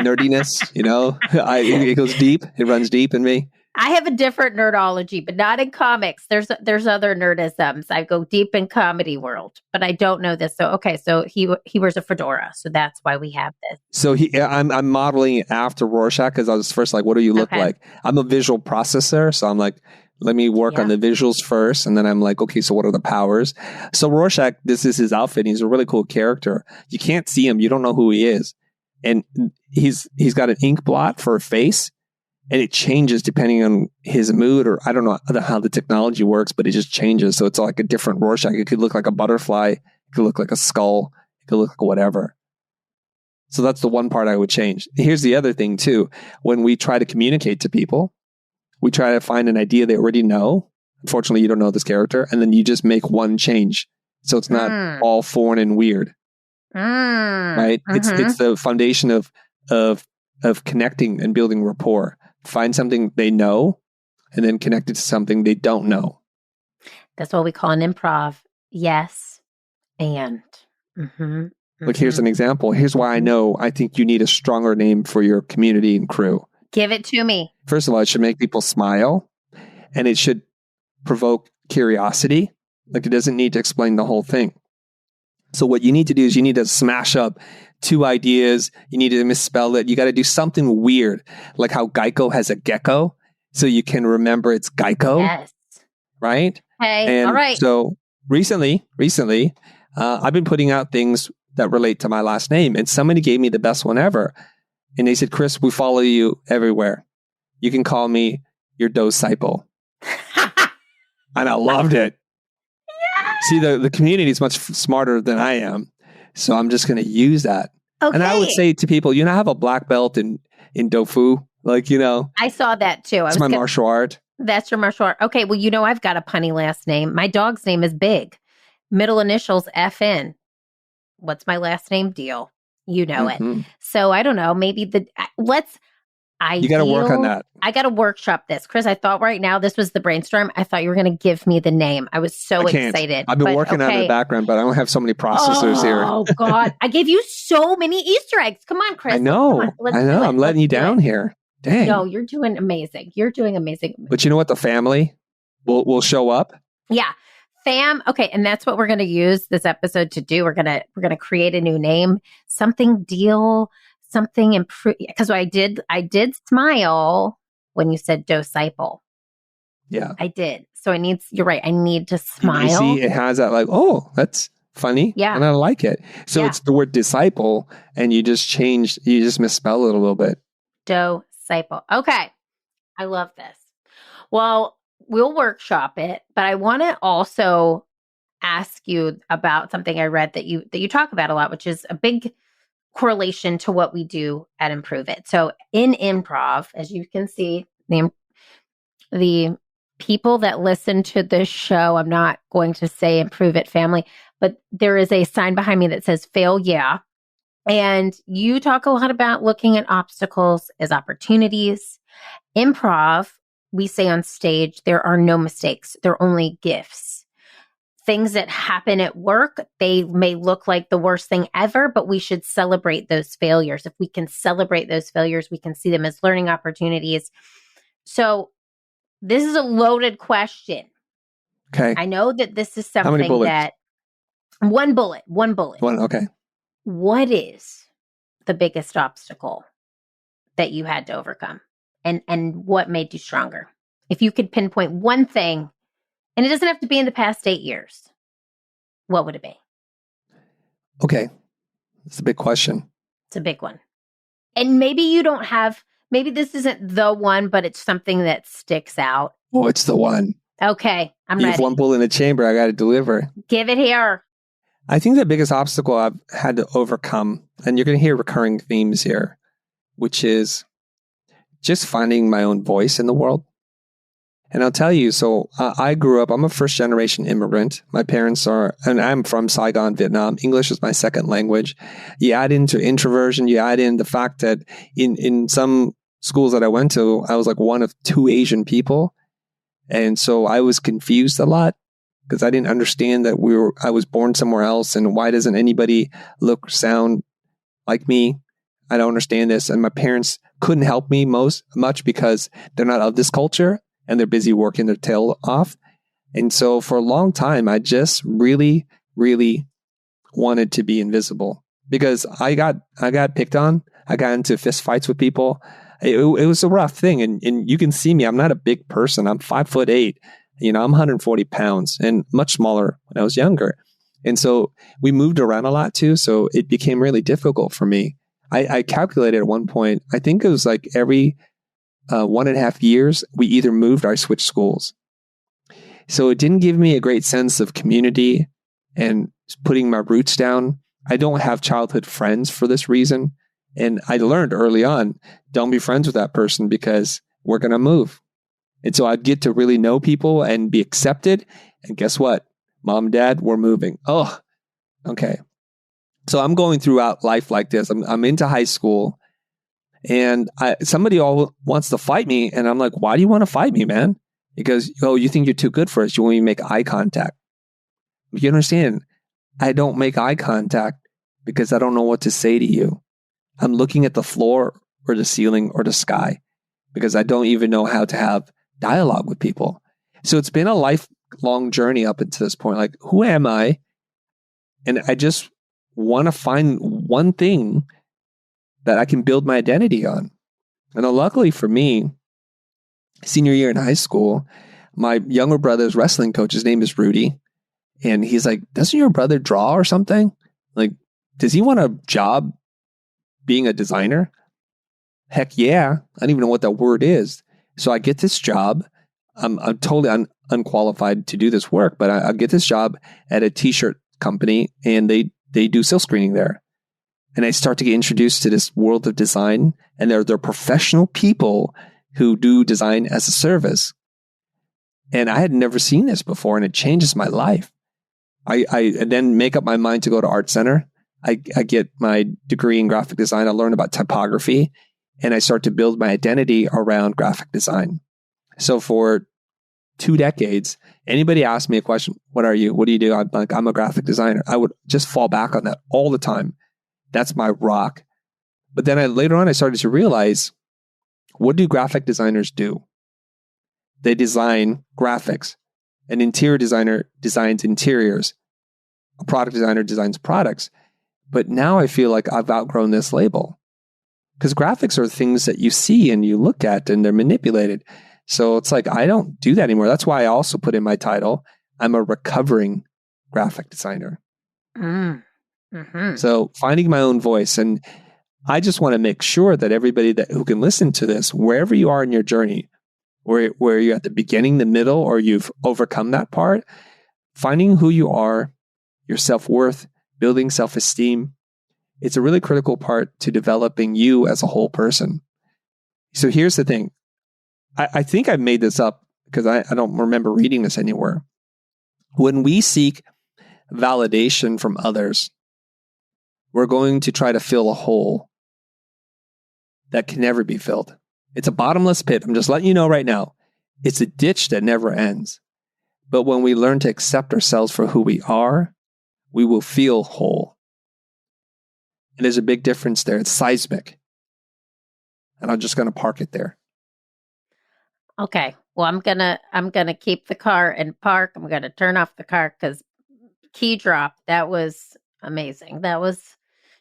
Speaker 3: nerdiness. It goes deep. It runs deep in me.
Speaker 1: I have a different nerdology, but not in comics. There's other nerdisms. I go deep in comedy world, but I don't know this. So, okay. So he wears a fedora. So that's why we have this.
Speaker 3: So I'm modeling it after Rorschach because I was first like, what do you look like? I'm a visual processor. So I'm like, let me work on the visuals first. And then I'm like, okay, so what are the powers? So Rorschach, this is his outfit. He's a really cool character. You can't see him. You don't know who he is. And he's got an ink blot for a face. And it changes depending on his mood, or I don't know how the technology works, but it just changes. So it's like a different Rorschach. It could look like a butterfly. It could look like a skull. It could look like whatever. So that's the one part I would change. Here's the other thing too. When we try to communicate to people, we try to find an idea they already know. Unfortunately, you don't know this character. And then you just make one change. So it's not all foreign and weird. Right? Mm-hmm. It's the foundation of connecting and building rapport. Find something they know and then connect it to something they don't know.
Speaker 1: That's what we call an improv. Yes. And.
Speaker 3: Look, here's an example. Here's why I think you need a stronger name for your community and crew.
Speaker 1: Give it to me.
Speaker 3: First of all, it should make people smile and it should provoke curiosity. Like it doesn't need to explain the whole thing. So what you need to do is you need to smash up two ideas. You need to misspell it. You got to do something weird, like how Geico has a gecko, so you can remember it's Geico.
Speaker 1: Yes.
Speaker 3: Right?
Speaker 1: Hey,
Speaker 3: and
Speaker 1: all right.
Speaker 3: So recently, I've been putting out things that relate to my last name, and somebody gave me the best one ever. And they said, Chris, we follow you everywhere. You can call me your disciple. And I loved it. See, the community is much smarter than I am. So I'm just going to use that. Okay. And I would say to people, I have a black belt in Dofu.
Speaker 1: I saw that too.
Speaker 3: It's my martial art.
Speaker 1: That's your martial art. Okay. Well, I've got a punny last name. My dog's name is Big. Middle initials FN. What's my last name? Deal. You know it. So I don't know. Maybe you got to work on that. I got to workshop this. Chris, I thought right now this was the brainstorm. I thought you were going to give me the name. I was so excited.
Speaker 3: I've been working on the background, but I don't have so many processors here.
Speaker 1: Oh, God. I gave you so many Easter eggs. Come on, Chris.
Speaker 3: I know. I'm letting you down here. Dang.
Speaker 1: No, you're doing amazing. You're doing amazing.
Speaker 3: But you know what? The family will show up.
Speaker 1: Yeah. Fam. Okay. And that's what we're going to use this episode to do. We're going to create a new name, something improve. Because I did smile when you said disciple.
Speaker 3: Yeah.
Speaker 1: I did. So you're right. I need to smile.
Speaker 3: You see, it has that that's funny.
Speaker 1: Yeah.
Speaker 3: And I like it. So it's the word disciple and you just misspell it a little bit.
Speaker 1: Disciple. Okay. I love this. Well, we'll workshop it, but I want to also ask you about something I read that you talk about a lot, which is a big correlation to what we do at Improve It. So in improv, as you can see, the people that listen to this show, I'm not going to say Improve It family, but there is a sign behind me that says fail, yeah. And you talk a lot about looking at obstacles as opportunities. Improv, we say on stage, there are no mistakes. There are only gifts. Things that happen at work, they may look like the worst thing ever, but we should celebrate those failures. If we can celebrate those failures, we can see them as learning opportunities. So this is a loaded question.
Speaker 3: Okay.
Speaker 1: I know that this is something
Speaker 3: How many bullets?
Speaker 1: that one bullet.
Speaker 3: One, okay.
Speaker 1: What is the biggest obstacle that you had to overcome? And what made you stronger? If you could pinpoint one thing, and it doesn't have to be in the past 8 years, what would it be?
Speaker 3: Okay. That's a big question.
Speaker 1: It's a big one. And maybe you don't have, maybe this isn't the one, but it's something that sticks out.
Speaker 3: Oh, it's the one.
Speaker 1: Okay, I'm
Speaker 3: You
Speaker 1: ready.
Speaker 3: have one bull in the chamber. I got to deliver.
Speaker 1: Give it here.
Speaker 3: I think the biggest obstacle I've had to overcome, and you're going to hear recurring themes here, which is just finding my own voice in the world. And I'll tell you, so I grew up, I'm a first generation immigrant. My parents are, and I'm from Saigon, Vietnam. English is my second language. You add into introversion, you add in the fact that in some schools that I went to, I was like one of two Asian people. And so I was confused a lot because I didn't understand that I was born somewhere else. And why doesn't anybody look, sound like me? I don't understand this. And my parents couldn't help me much because they're not of this culture and they're busy working their tail off. And so for a long time, I just really, really wanted to be invisible because I got picked on. I got into fist fights with people. It was a rough thing. And you can see me. I'm not a big person. I'm 5'8". I'm 140 pounds and much smaller when I was younger. And so we moved around a lot too. So it became really difficult for me. I calculated at one point, I think it was like every 1.5 years, we either moved or I switched schools. So it didn't give me a great sense of community and putting my roots down. I don't have childhood friends for this reason. And I learned early on, don't be friends with that person because we're going to move. And so I'd get to really know people and be accepted. And guess what? Mom, Dad, we're moving. Oh, okay. So I'm going throughout life like this. I'm into high school and somebody all wants to fight me. And I'm like, why do you want to fight me, man? Because, you think you're too good for us. You won't even make eye contact. You understand? I don't make eye contact because I don't know what to say to you. I'm looking at the floor or the ceiling or the sky because I don't even know how to have dialogue with people. So it's been a lifelong journey up until this point. Like, who am I? And I just want to find one thing that I can build my identity on. And luckily for me, senior year in high school, my younger brother's wrestling coach, his name is Rudy. And he's like, doesn't your brother draw or something? Like, does he want a job being a designer? Heck yeah. I don't even know what that word is. So I get this job. I'm totally unqualified to do this work, but I get this job at a t-shirt company and they do silk screening there. And I start to get introduced to this world of design, and they're professional people who do design as a service. And I had never seen this before, and it changes my life. I then make up my mind to go to art center. I get my degree in graphic design. I learn about typography, and I start to build my identity around graphic design. So for 2 decades, anybody asked me a question, what are you? What do you do? I'm like, I'm a graphic designer. I would just fall back on that all the time. That's my rock. But then later on, I started to realize, what do graphic designers do? They design graphics. An interior designer designs interiors. A product designer designs products. But now I feel like I've outgrown this label. Because graphics are things that you see and you look at and they're manipulated. So it's like, I don't do that anymore. That's why I also put in my title, I'm a recovering graphic designer. Mm-hmm. So finding my own voice. And I just want to make sure that everybody who can listen to this, wherever you are in your journey, where you're at the beginning, the middle, or you've overcome that part, finding who you are, your self-worth, building self-esteem, it's a really critical part to developing you as a whole person. So here's the thing. I think I made this up because I don't remember reading this anywhere. When we seek validation from others, we're going to try to fill a hole that can never be filled. It's a bottomless pit. I'm just letting you know right now. It's a ditch that never ends. But when we learn to accept ourselves for who we are, we will feel whole. And there's a big difference there. It's seismic. And I'm just going to park it there.
Speaker 1: Okay. Well, I'm gonna keep the car and park. I'm gonna turn off the car because key drop. That was amazing. That was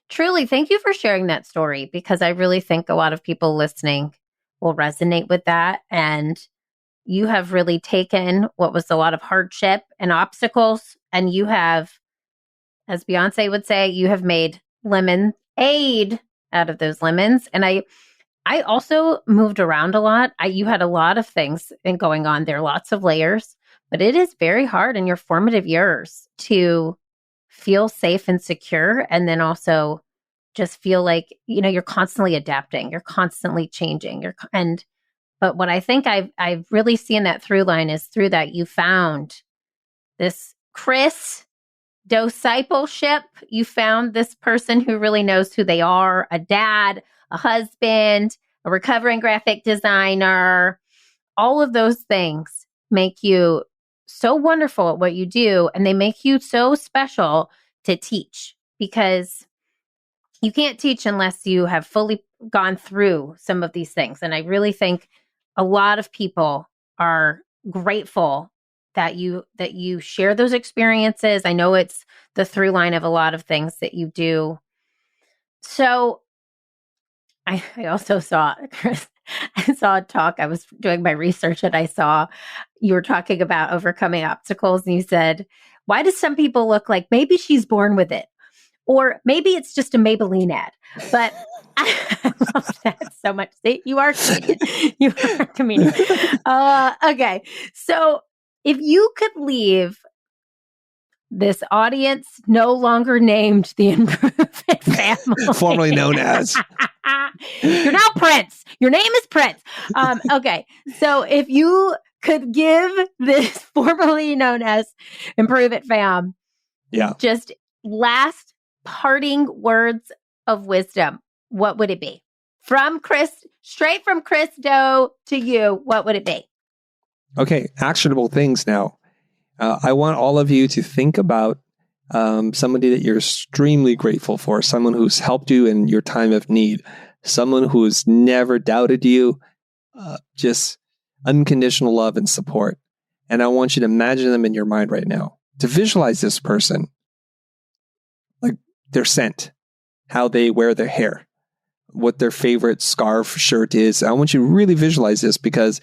Speaker 1: truly, thank you for sharing that story, because I really think a lot of people listening will resonate with that. And you have really taken what was a lot of hardship and obstacles, and you have, as Beyonce would say, you have made lemonade out of those lemons. And I also moved around a lot. You had a lot of things going on there, lots of layers, but it is very hard in your formative years to feel safe and secure. And then also just feel like, you're constantly adapting, you're constantly changing. But what I think I've really seen that through line is through that you found this Chris discipleship. You found this person who really knows who they are, a dad, a husband, a recovering graphic designer. All of those things make you so wonderful at what you do, and they make you so special to teach, because you can't teach unless you have fully gone through some of these things. And I really think a lot of people are grateful that you share those experiences. I know it's the through line of a lot of things that you do. So I also saw, Chris, I saw a talk. I was doing my research and I saw you were talking about overcoming obstacles. And you said, why do some people look like maybe she's born with it? Or maybe it's just a Maybelline ad. But I love that so much. See, you are a comedian. You are a comedian. Okay. So if you could leave this audience no longer named the Improvement Family,
Speaker 3: formerly known as,
Speaker 1: you're now Prince. Your name is Prince. Okay. So if you could give this formerly known as Improve It Fam, just last parting words of wisdom, what would it be? From Chris, straight from Chris Doe to you, what would it be?
Speaker 3: Okay, actionable things now. I want all of you to think about somebody that you're extremely grateful for, someone who's helped you in your time of need, someone who's never doubted you, just unconditional love and support. And I want you to imagine them in your mind right now, to visualize this person, like their scent, how they wear their hair, what their favorite scarf, shirt is. I want you to really visualize this, because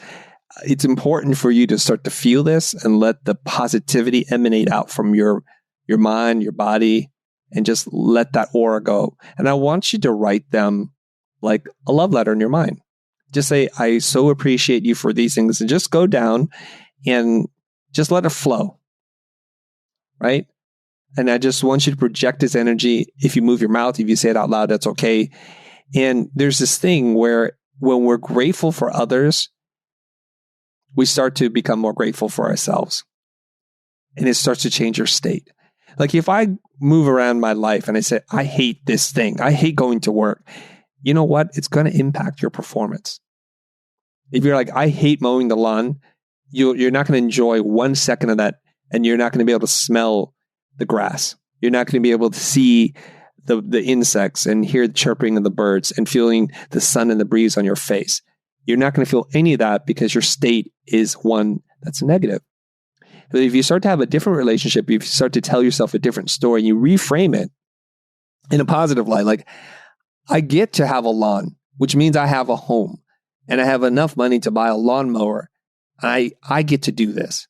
Speaker 3: it's important for you to start to feel this and let the positivity emanate out from your mind, your body, and just let that aura go. And I want you to write them like a love letter in your mind. Just say, I so appreciate you for these things, and just go down and just let it flow. Right? And I just want you to project this energy. If you move your mouth, if you say it out loud, that's okay. And there's this thing where when we're grateful for others, we start to become more grateful for ourselves. And it starts to change your state. Like if I move around my life and I say, I hate this thing, I hate going to work, you know what? It's going to impact your performance. If you're like, I hate mowing the lawn, you're not going to enjoy 1 second of that, and you're not going to be able to smell the grass. You're not going to be able to see the insects and hear the chirping of the birds and feeling the sun and the breeze on your face. You're not going to feel any of that because your state is one that's negative. But if you start to have a different relationship, if you start to tell yourself a different story, and you reframe it in a positive light, like, I get to have a lawn, which means I have a home, and I have enough money to buy a lawnmower. I get to do this.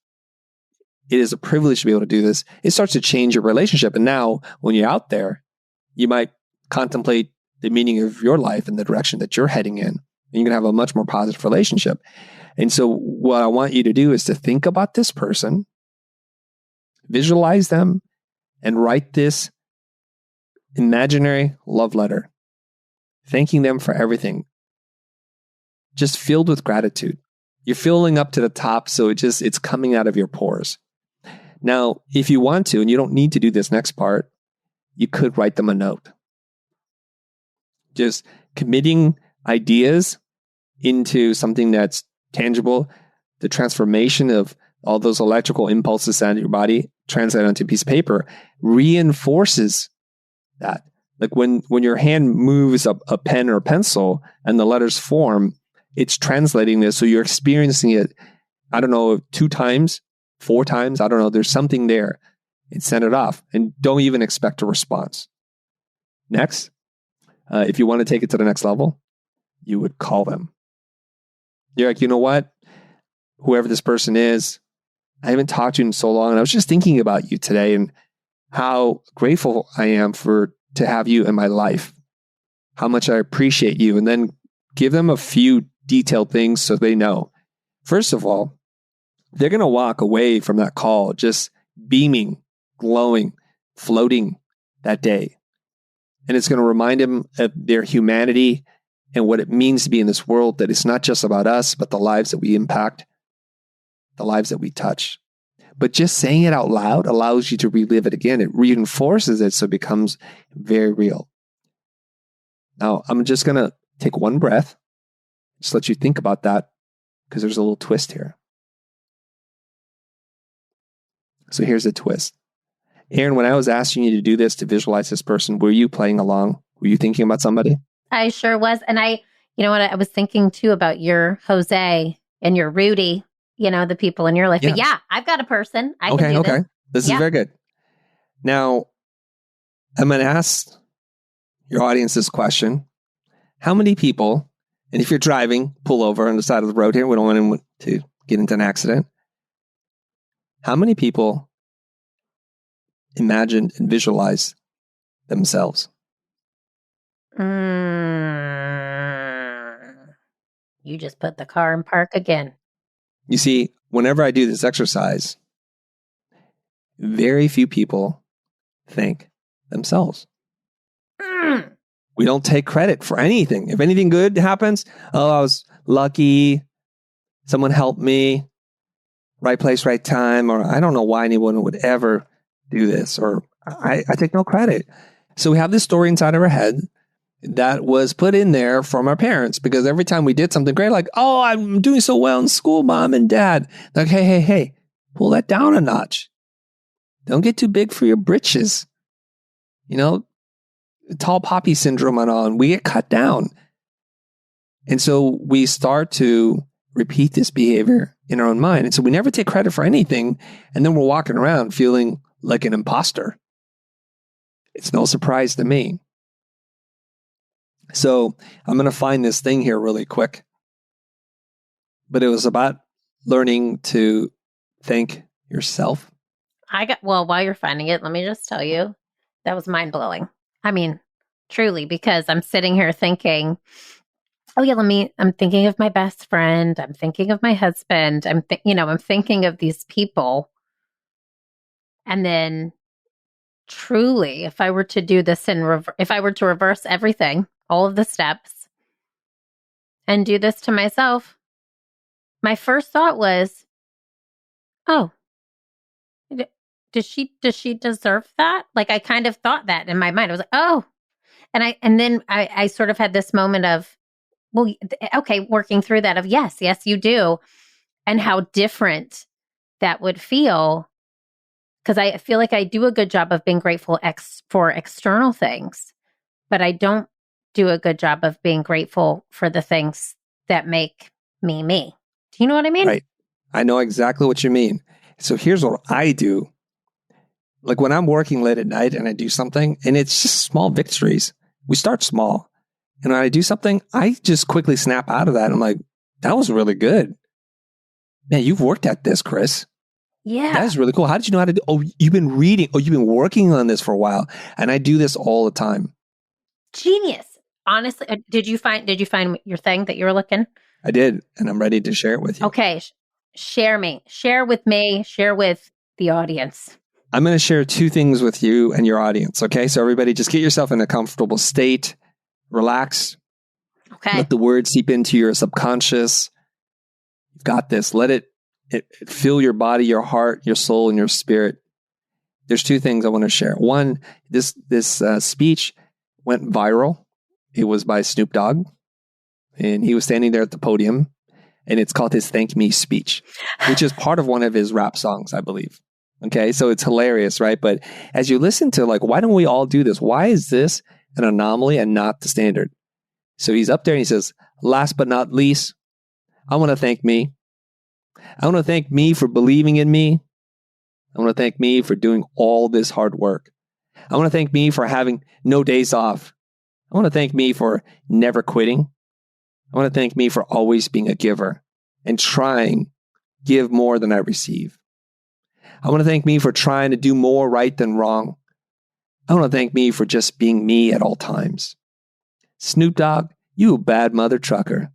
Speaker 3: It is a privilege to be able to do this. It starts to change your relationship. And now when you're out there, you might contemplate the meaning of your life and the direction that you're heading in. And you're going to have a much more positive relationship. And so what I want you to do is to think about this person, visualize them, and write this imaginary love letter, thanking them for everything, just filled with gratitude. You're filling up to the top, so it's coming out of your pores. Now, if you want to, and you don't need to do this next part, you could write them a note. Just committing ideas into something that's tangible, the transformation of all those electrical impulses out of your body, translate onto a piece of paper, reinforces that. Like when your hand moves a pen or a pencil and the letters form, it's translating this. So you're experiencing it, I don't know, 2 times, 4 times. I don't know. There's something there. And send it off. And don't even expect a response. Next, if you want to take it to the next level, you would call them. You're like, you know what? Whoever this person is, I haven't talked to you in so long. And I was just thinking about you today and how grateful I am to have you in my life. how much I appreciate you, and then give them a few detailed things so they know. First of all, they're going to walk away from that call just beaming, glowing, floating that day. And it's going to remind them of their humanity and what it means to be in this world, that it's not just about us, but the lives that we impact, the lives that we touch. But just saying it out loud allows you to relive it again. It reinforces it so it becomes very real. Now, I'm just going to take one breath, just let you think about that, because there's a little twist here. So here's the twist. Aaron, when I was asking you to do this, to visualize this person, were you playing along? Were you thinking about somebody?
Speaker 1: I sure was. And you know what, I was thinking too about your Jose and your Rudy, the people in your life.
Speaker 3: Yeah.
Speaker 1: But yeah, I've got a person. I can do this.
Speaker 3: This is very good. Now, I'm going to ask your audience this question. How many people, and if you're driving, pull over on the side of the road here. We don't want anyone to get into an accident. How many people imagine and visualize themselves?
Speaker 1: You just put the car in park again.
Speaker 3: You see, whenever I do this exercise, very few people think themselves. We don't take credit for anything. If anything good happens, I was lucky, someone helped me, right place, right time, or I don't know why anyone would ever do this, or I take no credit. So we have this story inside of our head that was put in there from our parents, because every time we did something great, like, oh, I'm doing so well in school, mom and dad, like, hey, pull that down a notch. Don't get too big for your britches. Tall poppy syndrome and on. We get cut down. And so we start to repeat this behavior in our own mind. And so we never take credit for anything. And then we're walking around feeling like an imposter. It's no surprise to me. So I'm going to find this thing here really quick. But it was about learning to thank yourself.
Speaker 1: While you're finding it, let me just tell you, that was mind-blowing. I mean, truly, because I'm sitting here thinking, oh yeah, I'm thinking of my best friend. I'm thinking of my husband. I'm thinking of these people. And then truly, if I were to do this if I were to reverse everything, all of the steps, and do this to myself, my first thought was, oh, does she deserve that? Like, I kind of thought that in my mind. I was like, oh, and then I sort of had this moment of, well, okay, working through that of yes, you do, and how different that would feel, because I feel like I do a good job of being grateful for external things, but I don't do a good job of being grateful for the things that make me me. Do you know what I mean?
Speaker 3: Right. I know exactly what you mean. So here's what I do. Like when I'm working late at night and I do something, and it's just small victories. We start small. And when I do something, I just quickly snap out of that. I'm like, that was really good. Man, you've worked at this, Chris.
Speaker 1: Yeah.
Speaker 3: That is really cool. How did you know how to do? Oh, you've been reading. Oh, you've been working on this for a while. And I do this all the time.
Speaker 1: Genius. Honestly, did you find your thing that you were looking?
Speaker 3: I did. And I'm ready to share it with you.
Speaker 1: Okay. Share with me, share with the audience.
Speaker 3: I'm going to share two things with you and your audience. Okay. So everybody just get yourself in a comfortable state. Relax.
Speaker 1: Okay.
Speaker 3: Let the words seep into your subconscious. You've got this. Let it fill your body, your heart, your soul, and your spirit. There's two things I want to share. One, this speech went viral. It was by Snoop Dogg, and he was standing there at the podium, and it's called his Thank Me speech, which is part of one of his rap songs, I believe. Okay, so it's hilarious, right? But as you listen to, like, why don't we all do this? Why is this an anomaly and not the standard? So he's up there and he says, last but not least, I want to thank me. I want to thank me for believing in me. I want to thank me for doing all this hard work. I want to thank me for having no days off. I want to thank me for never quitting. I want to thank me for always being a giver and trying give more than I receive. I want to thank me for trying to do more right than wrong. I want to thank me for just being me at all times. Snoop Dogg, you a bad mother trucker.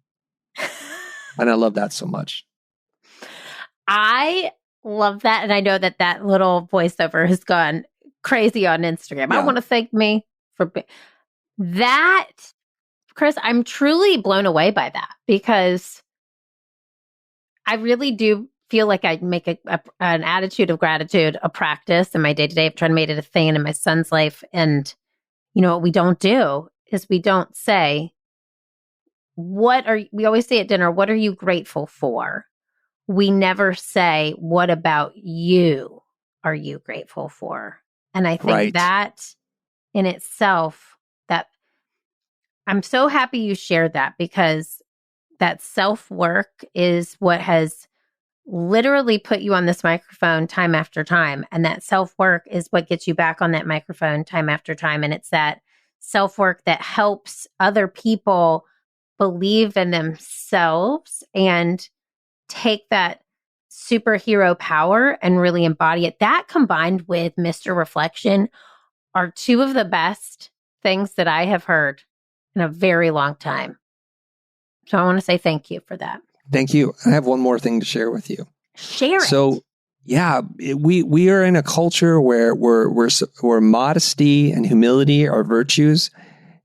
Speaker 3: And I love that so much.
Speaker 1: I love that. And I know that that little voiceover has gone crazy on Instagram.
Speaker 3: Yeah.
Speaker 1: I want to thank me for that. Chris, I'm truly blown away by that because I really do feel like I make an attitude of gratitude a practice in my day-to-day. I've tried to make it a thing in my son's life. And, you know, what we don't do is we don't say, we always say at dinner, what are you grateful for? We never say, what about you are you grateful for? And I think that in itself, that I'm so happy you shared that because that self-work is what has literally put you on this microphone time after time. And that self-work is what gets you back on that microphone time after time. And it's that self-work that helps other people believe in themselves and take that superhero power and really embody it. That combined with Mr. Reflection are two of the best things that I have heard in a very long time. So I want to say thank you for that.
Speaker 3: Thank you. I have one more thing to share with you.
Speaker 1: Share it.
Speaker 3: So, yeah, we are in a culture where modesty and humility are virtues,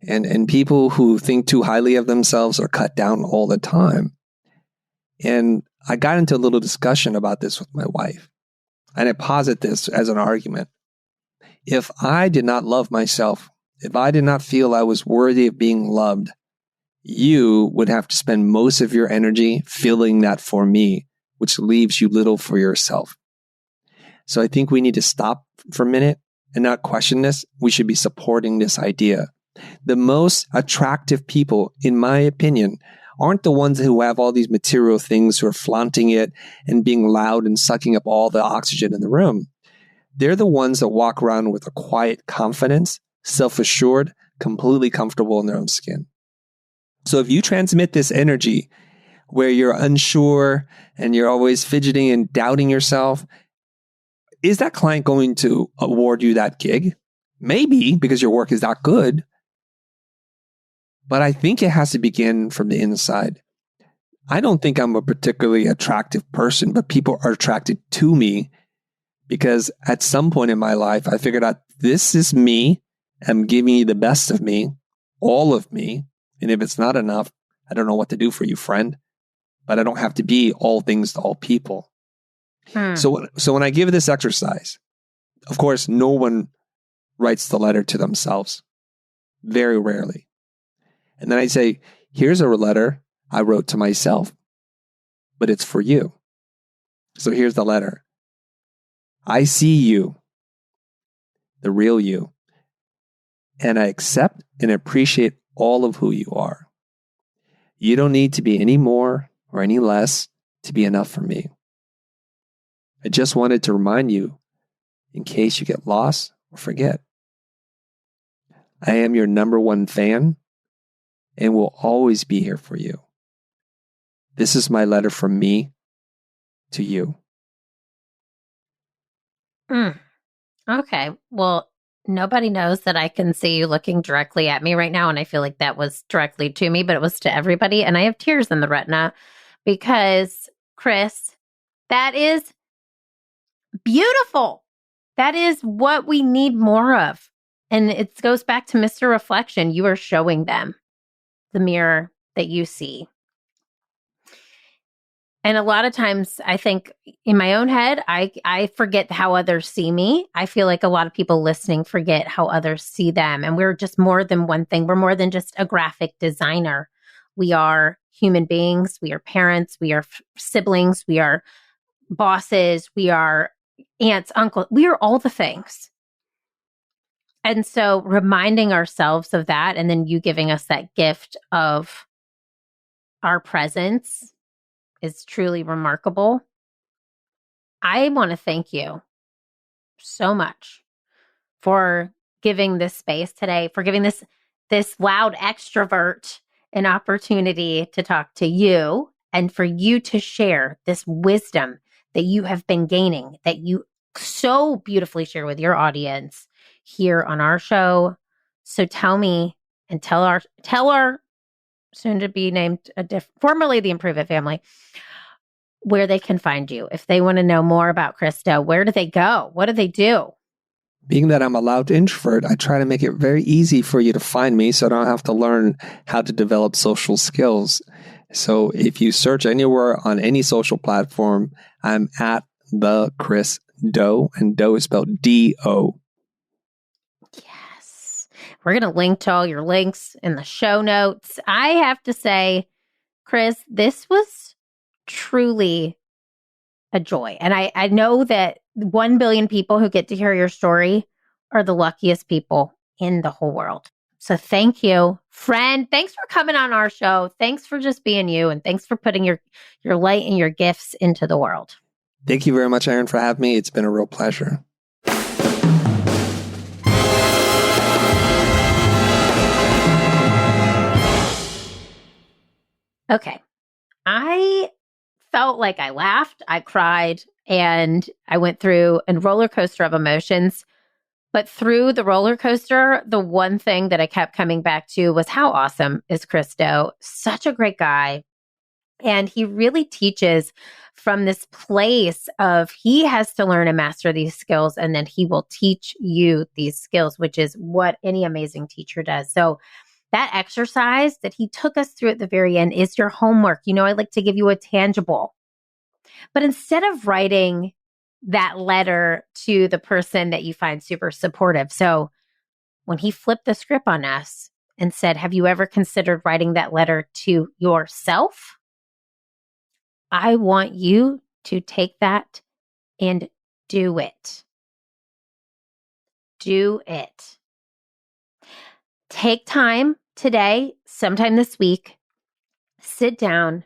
Speaker 3: and people who think too highly of themselves are cut down all the time. And I got into a little discussion about this with my wife, and I posit this as an argument. If I did not love myself, if I did not feel I was worthy of being loved, you would have to spend most of your energy feeling that for me, which leaves you little for yourself. So I think we need to stop for a minute and not question this. We should be supporting this idea. The most attractive people, in my opinion, aren't the ones who have all these material things, who are flaunting it and being loud and sucking up all the oxygen in the room. They're the ones that walk around with a quiet confidence, self-assured, completely comfortable in their own skin. So if you transmit this energy where you're unsure and you're always fidgeting and doubting yourself, is that client going to award you that gig? Maybe, because your work is that good. But I think it has to begin from the inside. I don't think I'm a particularly attractive person, but people are attracted to me because at some point in my life, I figured out this is me. I'm giving you the best of me, all of me. And if it's not enough, I don't know what to do for you, friend. But I don't have to be all things to all people. So when I give this exercise, of course, no one writes the letter to themselves. Very rarely. And then I say, here's a letter I wrote to myself, but it's for you. So here's the letter. I see you, the real you, and I accept and appreciate all of who you are. You don't need to be any more or any less to be enough for me. I just wanted to remind you in case you get lost or forget. I am your number one fan and will always be here for you. This is my letter from me to you.
Speaker 1: Okay. Well, nobody knows that I can see you looking directly at me right now. And I feel like that was directly to me, but it was to everybody. And I have tears in the retina because, Chris, that is beautiful. That is what we need more of. And it goes back to Mr. Reflection. You are showing them the mirror that you see. And a lot of times I think in my own head, I forget how others see me. I feel like a lot of people listening forget how others see them. And we're just more than one thing. We're more than just a graphic designer. We are human beings. We are parents. We are siblings. We are bosses. We are aunts, uncles. We are all the things. And so reminding ourselves of that, and then you giving us that gift of our presence is truly remarkable. I want to thank you so much for giving this space today, for giving this loud extrovert an opportunity to talk to you and for you to share this wisdom that you have been gaining, that you so beautifully share with your audience here on our show. So tell me, and tell our soon to be named formerly the Improve It family where they can find you. If they want to know more about Christo, where do they go? What do they do?
Speaker 3: Being that I'm a loud introvert, I try to make it very easy for you to find me so I don't have to learn how to develop social skills. So if you search anywhere on any social platform, I'm at the Chris Do, and Do is spelled D-O.
Speaker 1: Yes. We're going to link to all your links in the show notes. I have to say, Chris, this was truly a joy. And I know that 1 billion people who get to hear your story are the luckiest people in the whole world. So thank you, friend. Thanks for coming on our show. Thanks for just being you. And thanks for putting your light and your gifts into the world.
Speaker 3: Thank you very much, Erin, for having me. It's been a real pleasure.
Speaker 1: Okay. I felt like I laughed, I cried, and I went through a roller coaster of emotions. But through the roller coaster, the one thing that I kept coming back to was how awesome is Christo. Such a great guy. And he really teaches from this place of he has to learn and master these skills, and then he will teach you these skills, which is what any amazing teacher does. So that exercise that he took us through at the very end is your homework. You know, I like to give you a tangible. But instead of writing that letter to the person that you find super supportive. So when he flipped the script on us and said, have you ever considered writing that letter to yourself? I want you to take that and do it. Do it. Take time today, sometime this week, sit down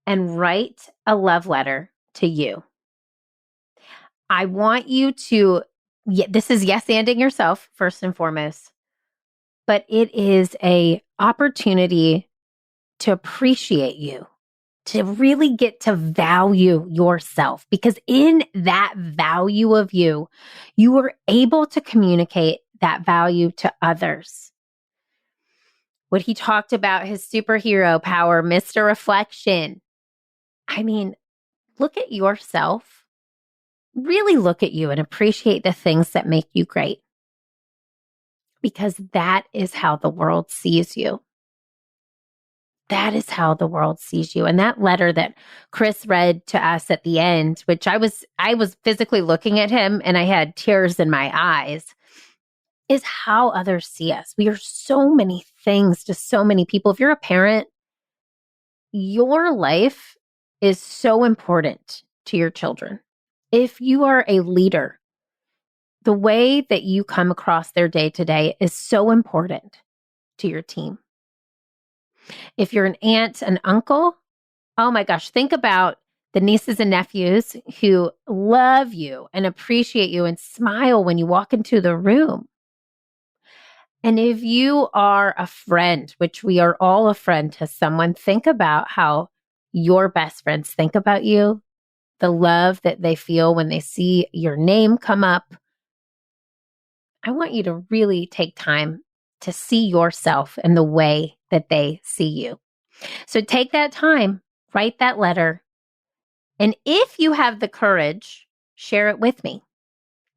Speaker 1: and write a love letter to you. I want you to, this is yes-anding yourself first and foremost, but it is a opportunity to appreciate you, to really get to value yourself, because in that value of you, you are able to communicate that value to others. What he talked about, his superhero power, Mr. Reflection. I mean, look at yourself. Really look at you and appreciate the things that make you great, because that is how the world sees you. That is how the world sees you. And that letter that Chris read to us at the end, which I was physically looking at him and I had tears in my eyes, is how others see us. We are so many things to so many people. If you're a parent, your life is so important to your children. If you are a leader, the way that you come across their day to day is so important to your team. If you're an aunt, an uncle, oh my gosh, think about the nieces and nephews who love you and appreciate you and smile when you walk into the room. And if you are a friend, which we are all a friend to someone, think about how your best friends think about you, the love that they feel when they see your name come up. I want you to really take time to see yourself in the way that they see you. So take that time, write that letter. And if you have the courage, share it with me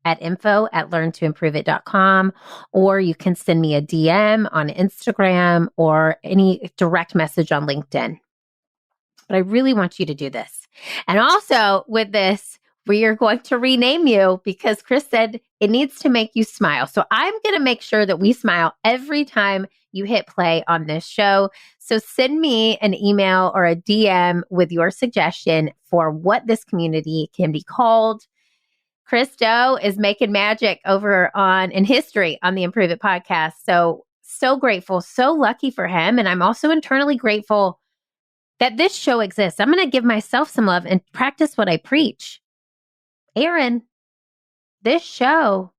Speaker 1: at info@learntoimproveit.com, or you can send me a DM on Instagram or any direct message on LinkedIn. But I really want you to do this. And also with this, we are going to rename you because Chris said it needs to make you smile. So I'm going to make sure that we smile every time you hit play on this show. So send me an email or a DM with your suggestion for what this community can be called. Chris Do is making magic over in history on the Improve It podcast. So grateful, so lucky for him. And I'm also internally grateful that this show exists. I'm going to give myself some love and practice what I preach. Erin, this show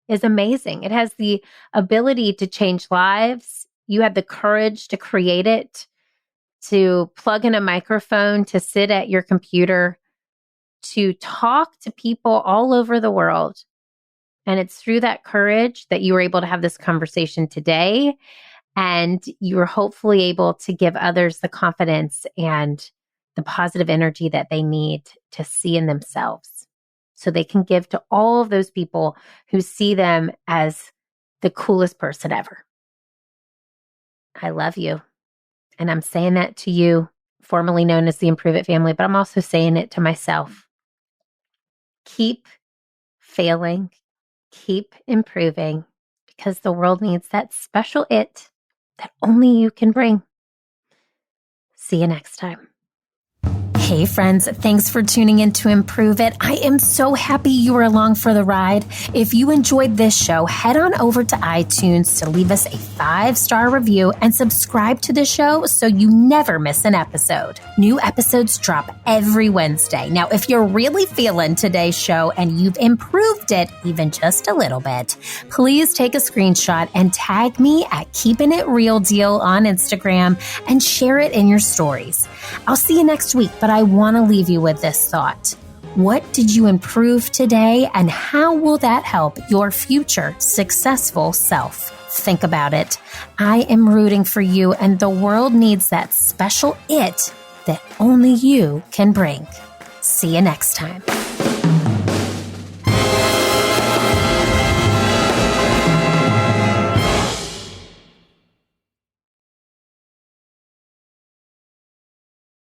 Speaker 1: is amazing. It has the ability to change lives. You have the courage to create it, to plug in a microphone, to sit at your computer, to talk to people all over the world. And it's through that courage that you were able to have this conversation today. And you're hopefully able to give others the confidence and the positive energy that they need to see in themselves so they can give to all of those people who see them as the coolest person ever. I love you. And I'm saying that to you, formerly known as the Improve It family, but I'm also saying it to myself. Keep failing, keep improving, because the world needs that special it that only you can bring. See you next time.
Speaker 2: Hey friends, thanks for tuning in to Improve It. I am so happy you were along for the ride. If you enjoyed this show, head on over to iTunes to leave us a 5-star review and subscribe to the show so you never miss an episode. New episodes drop every Wednesday. Now, if you're really feeling today's show and you've improved it even just a little bit, please take a screenshot and tag me at Keeping It Real Deal on Instagram and share it in your stories. I'll see you next week, but I want to leave you with this thought. What did you improve today, and how will that help your future successful self? Think about it. I am rooting for you, and the world needs that special it that only you can bring. See you next time.